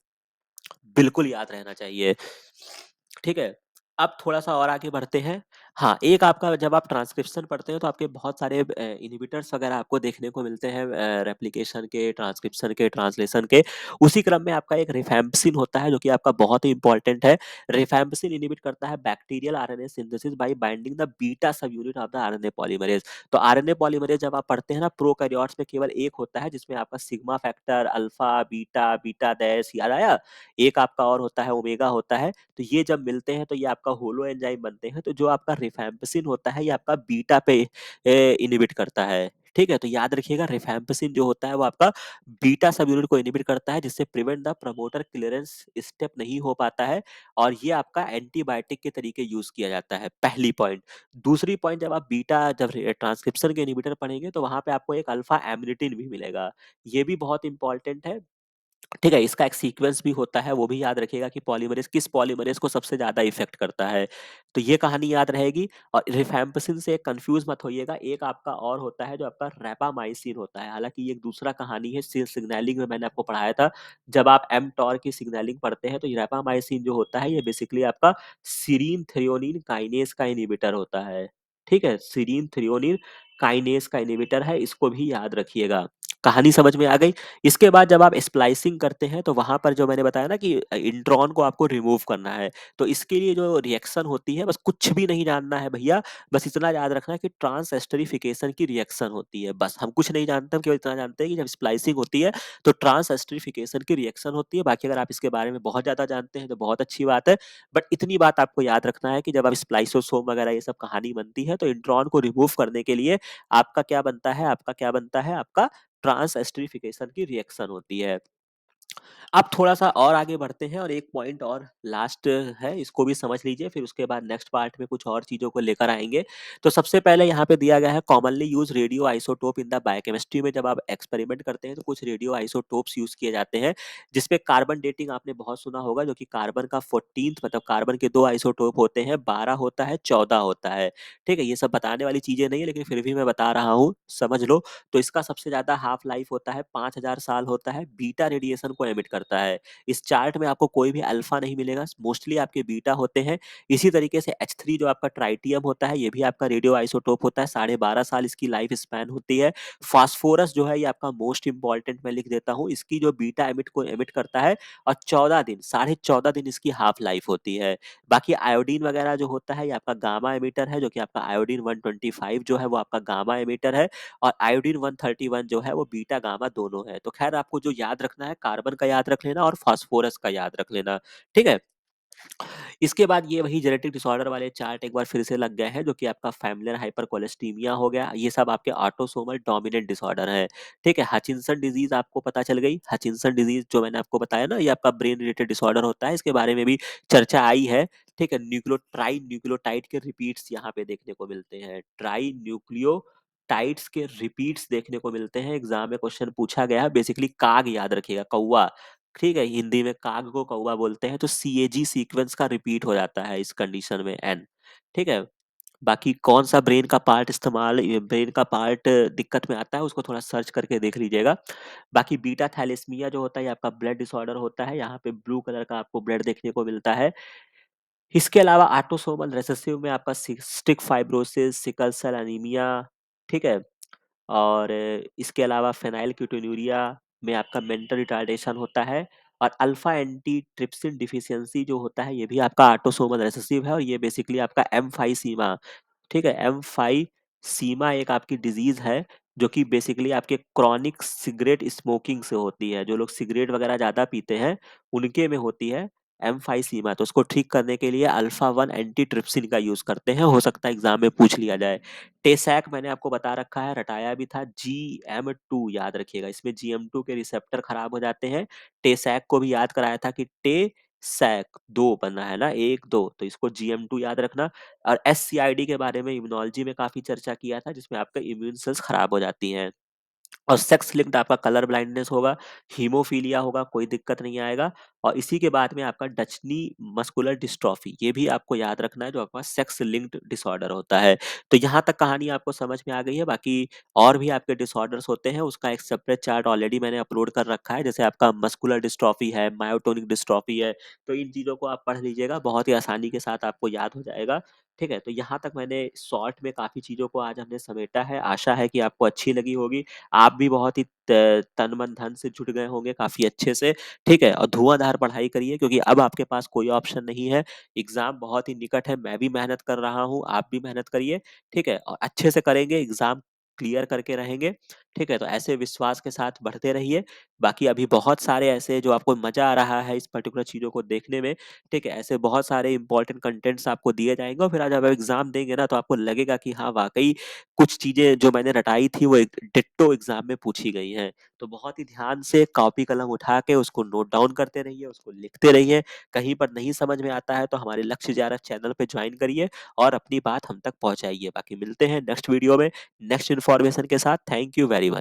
Speaker 1: बिल्कुल याद रहना चाहिए। ठीक है? अब थोड़ा-सा और आगे बढ़ते हैं। हाँ, एक आपका जब आप ट्रांसक्रिप्शन पढ़ते हैं, तो आपके बहुत सारे इन्हिबिटर्स वगैरह आपको देखने को मिलते हैं, रेप्लिकेशन के, ट्रांसक्रिप्शन के, ट्रांसलेशन के। उसी क्रम में आपका एक रिफैम्पिसिन होता है, जो कि आपका बहुत ही इम्पोर्टेंट है। रिफैम्पिसिन इन्हिबिट करता है bacterial RNA synthesis by binding the beta subunit of the RNA polymerase. तो आरएनए पॉलीमरेज़ जब आप पढ़ते हैं ना, प्रोकैरियोट्स में केवल एक होता है, जिसमें आपका sigma factor, alpha, beta, beta dash, याद आया? एक आपका और होता है, ओमेगा होता है। तो ये जब मिलते हैं, तो ये आपका होलो एंजाइम बनते हैं। तो जो आपका रिफैम्पिसिन होता है, ये आपका बीटा पे इनहिबिट करता है, ठीक है? तो याद रखिएगा, रिफैम्पिसिन जो होता है, वो आपका बीटा सबयूनिट को इनहिबिट करता है, जिससे prevent the promoter clearance step नहीं हो पाता है, और ये आपका एंटीबायोटिक के तरीके यूज किया जाता है, पहली पॉइंट। दूसरी पॉइंट, जब आप बीटा जब ट्रांसक्रिप्शन के इनहिबिटर पढ़ेंगे, तो वहां पे आपको एक अल्फा एमिनिटिन भी मिलेगा। ये भी बहुत इंपॉर्टेंट है, ठीक है? इसका एक सीक्वेंस भी होता है, वो भी याद रखिएगा कि पॉलीमरेज़ किस पॉलीमरेज़ को सबसे ज़्यादा इफ़ेक्ट करता है। तो ये कहानी याद रहेगी, और रिफैम्पिसिन से कन्फ्यूज़ मत होइएगा, एक आपका और होता है, जो आपका रैपामाइसिन होता है। हालाँकि ये एक दूसरा कहानी है, सिग्नलिंग में मैंने आपको पढ़ाया था। जब आप एमटॉर की सिग्नलिंग पढ़ते हैं, तो ये रैपामाइसिन जो होता है, ये बेसिकली आपका सेरीन थ्रेओनीन काइनेज़ का इन्हिबिटर होता है, ठीक है? सेरीन थ्रेओनीन काइनेज़ का इन्हिबिटर है, इसको भी याद रखिएगा। कहानी समझ में आ गई? इसके बाद जब आप स्प्लाइसिंग करते हैं, तो वहाँ पर जो मैंने बताया ना कि इंट्रॉन को आपको रिमूव करना है, तो इसके लिए जो रिएक्शन होती है, बस कुछ भी नहीं जानना है भैया, बस इतना याद रखना है कि ट्रांसएस्टरिफिकेशन की रिएक्शन होती है, बस। हम कुछ नहीं जानते, हम केवल इतना जानते हैं कि जब स्प्लाइसिंग होती है, तो ट्रांसएस्टरिफिकेशन की रिएक्शन होती है। बाकी अगर आप इसके बारे में बहुत ज़्यादा जानते हैं, तो बहुत अच्छी बात है, बट इतनी बात आपको याद रखना है कि जब आप स्प्लाइसोसोम वगैरह ये सब कहानी बनती है, तो इंट्रॉन को रिमूव करने के लिए आपका क्या बनता है, आपका क्या बनता है, आपका ट्रांसएस्टरिफिकेशन की रिएक्शन होती है। अब थोड़ा-सा और आगे बढ़ते हैं, और एक पॉइंट और लास्ट है, इसको भी समझ लीजिए, फिर उसके बाद नेक्स्ट पार्ट में कुछ और चीज़ों को लेकर आएँगे। तो सबसे पहले यहाँ पे दिया गया है, commonly used radio isotope in the biochemistry में जब आप एक्सपेरिमेंट करते हैं, तो कुछ रेडियो आइसोटोप्स यूज़ किए जाते हैं, जिसपे कार्बन डेटिंग आपने बहुत सुना होगा, जो कि कार्बन का 14th, मतलब कार्बन के 2 आइसोटोप होते हैं, 12 होता है, 14 होता है। ठीक है? ये सब बताने वाली चीज़ें नहीं है, लेकिन फिर भी मैं बता रहा हूँ, समझ लो। तो इसका सबसे ज़्यादा हाफ लाइफ होता है, 5000 साल होता है, बीटा रेडिएशन को एमिट करता है। इस चार्ट में आपको कोई भी अल्फा नहीं मिलेगा, मोस्टली आपके बीटा होते हैं। इसी तरीके से H3 जो आपका ट्राइटियम होता है, ये भी आपका रेडियो आइसोटोप होता है, 12.5 साल इसकी लाइफ स्पैन होती है। फास्फोरस जो है, ये आपका मोस्ट इंपॉर्टेंट मैं लिख देता हूँ, इसकी जो बीटा एमिट को एमिट करता है, और 14 दिन, साढ़े 14 दिन इसकी हाफ लाइफ होती है। बाकी आयोडीन वगैरह जो होता है, ये आपका गामा एमिटर है, जो कि आपका आयोडीन 125 जो है, वो आपका गामा एमिटर है, और आयोडीन 131 जो है, वो बीटा गामा दोनों है। तो खैर, आपको जो याद रखना है, कार्बन का याद रख लेना, और फास्फोरस का याद रख लेना, ठीक है? इसके बाद ये वही जेनेटिक डिसऑर्डर वाले चार्ट एक बार फिर से लग गए हैं, जो कि आपका फैमिलियर हाइपरकोलेस्टीमिया हो गया, ये सब आपके ऑटोसोमल डोमिनेंट डिसऑर्डर है। ठीक है, हचिंसन डिजीज आपको पता चल गई। हचिंसन डिजीज जो मैंने आपको बताया ना, ये आपका ब्रेन रिलेटेड डिसऑर्डर होता है, इसके बारे में भी चर्चा आई है। ठीक है, ट्राई न्यूक्लियोटाइड के रिपीट्स यहाँ पे देखने को मिलते हैं, ट्राई न्यूक्लियोटाइड्स के रिपीट्स देखने को मिलते हैं। एग्जाम में क्वेश्चन पूछा गया है, बेसिकली काग याद रखिएगा, कौवा। ठीक है, हिंदी में काग को कौवा बोलते हैं, तो सीएजी सीक्वेंस का रिपीट हो जाता है इस कंडीशन में एन। ठीक है, बाकी कौन सा ब्रेन का पार्ट दिक्कत में आता है, उसको थोड़ा सर्च करके देख लीजिएगा। बाकी बीटा थैलेसीमिया जो होता है, ये आपका ब्लड डिसऑर्डर होता है, यहाँ पे ब्लू कलर का आपको ब्लड देखने को मिलता है। इसके अलावा ऑटोसोमल रिसेसिव में आपका cystic fibrosis, sickle cell anaemia, ठीक है, और इसके अलावा फेनाइलकेटोन्यूरिया में आपका मेंटल रिटार्डेशन होता है। और अल्फा एंटीट्रिप्सिन डिफिशियंसी जो होता है, ये भी आपका ऑटोसोमल रिसेसिव है, और ये बेसिकली आपका M5 सीमा, ठीक है, M5 सीमा एक आपकी डिजीज है, जो कि बेसिकली आपके क्रॉनिक सिगरेट स्मोकिंग से होती है। जो लोग सिगरेट वगैरह ज्यादा पीते हैं, उनके में होती है M5 सीमा। तो उसको ठीक करने के लिए अल्फा 1 एंटीट्रिप्सिन का यूज करते हैं, हो सकता है एग्जाम में पूछ लिया जाए। टेसैक मैंने आपको बता रखा है, रटाया भी था, GM2 याद रखिएगा, इसमें GM2 के रिसेप्टर खराब हो जाते हैं। टेसैक को भी याद कराया था कि सैक दो बना है ना, एक दो, तो इसको GM2 याद रखना। और SCID के बारे में इम्यूनोलॉजी में काफी चर्चा किया था, जिसमें आपका इम्यून सेल्स खराब हो जाती हैं। और सेक्स लिंक्ड आपका कलर ब्लाइंडनेस होगा, हीमोफीलिया होगा, कोई दिक्कत नहीं आएगा। और इसी के बाद में आपका डचनी मस्कुलर डिस्ट्रॉफी, ये भी आपको याद रखना है, जो आपका सेक्स लिंक्ड डिसऑर्डर होता है। तो यहाँ तक कहानी आपको समझ में आ गई है। बाकी और भी आपके डिसऑर्डर्स होते हैं, उसका एक सेपरेट चार्ट ऑलरेडी मैंने अपलोड कर रखा है। जैसे आपका मस्कुलर डिस्ट्रॉफी है, मायोटोनिक डिस्ट्रॉफी है, तो इन चीज़ों को आप पढ़ लीजिएगा, बहुत ही आसानी के साथ आपको याद हो जाएगा। ठीक है, तो यहाँ तक मैंने शॉर्ट में काफ़ी चीज़ों को आज हमने समेटा है, आशा है कि आपको अच्छी लगी होगी। आप भी बहुत ही तन मन धन से जुट गए होंगे काफी अच्छे से। ठीक है, और धुआंधार पढ़ाई करिए, क्योंकि अब आपके पास कोई ऑप्शन नहीं है। एग्जाम बहुत ही निकट है, मैं भी मेहनत कर रहा हूँ, आप भी मेहनत करिए। ठीक है, और अच्छे से करेंगे, एग्जाम क्लियर करके रहेंगे। ठीक है, तो ऐसे विश्वास के साथ बढ़ते रहिए। बाकी अभी बहुत सारे ऐसे, जो आपको मजा आ रहा है इस पर्टिकुलर चीजों को देखने में, ठीक है, ऐसे बहुत सारे इंपॉर्टेंट कंटेंट्स आपको दिए जाएंगे, और फिर आज जब आप एग्जाम देंगे ना, तो आपको लगेगा कि हाँ वाकई कुछ चीजें जो मैंने रटाई थी, वो एक डिट्टो एग्जाम में पूछी गई हैं। तो बहुत ही ध्यान से कॉपी कलम उठा के उसको नोट डाउन करते रहिए, उसको लिखते रहिए। कहीं पर नहीं समझ में आता है, तो हमारे लक्ष्य 11 चैनल पे ज्वाइन करिए, और अपनी बात हम तक पहुंचाइए। बाकी मिलते हैं नेक्स्ट वीडियो में नेक्स्ट इन्फॉर्मेशन के साथ। Thank you very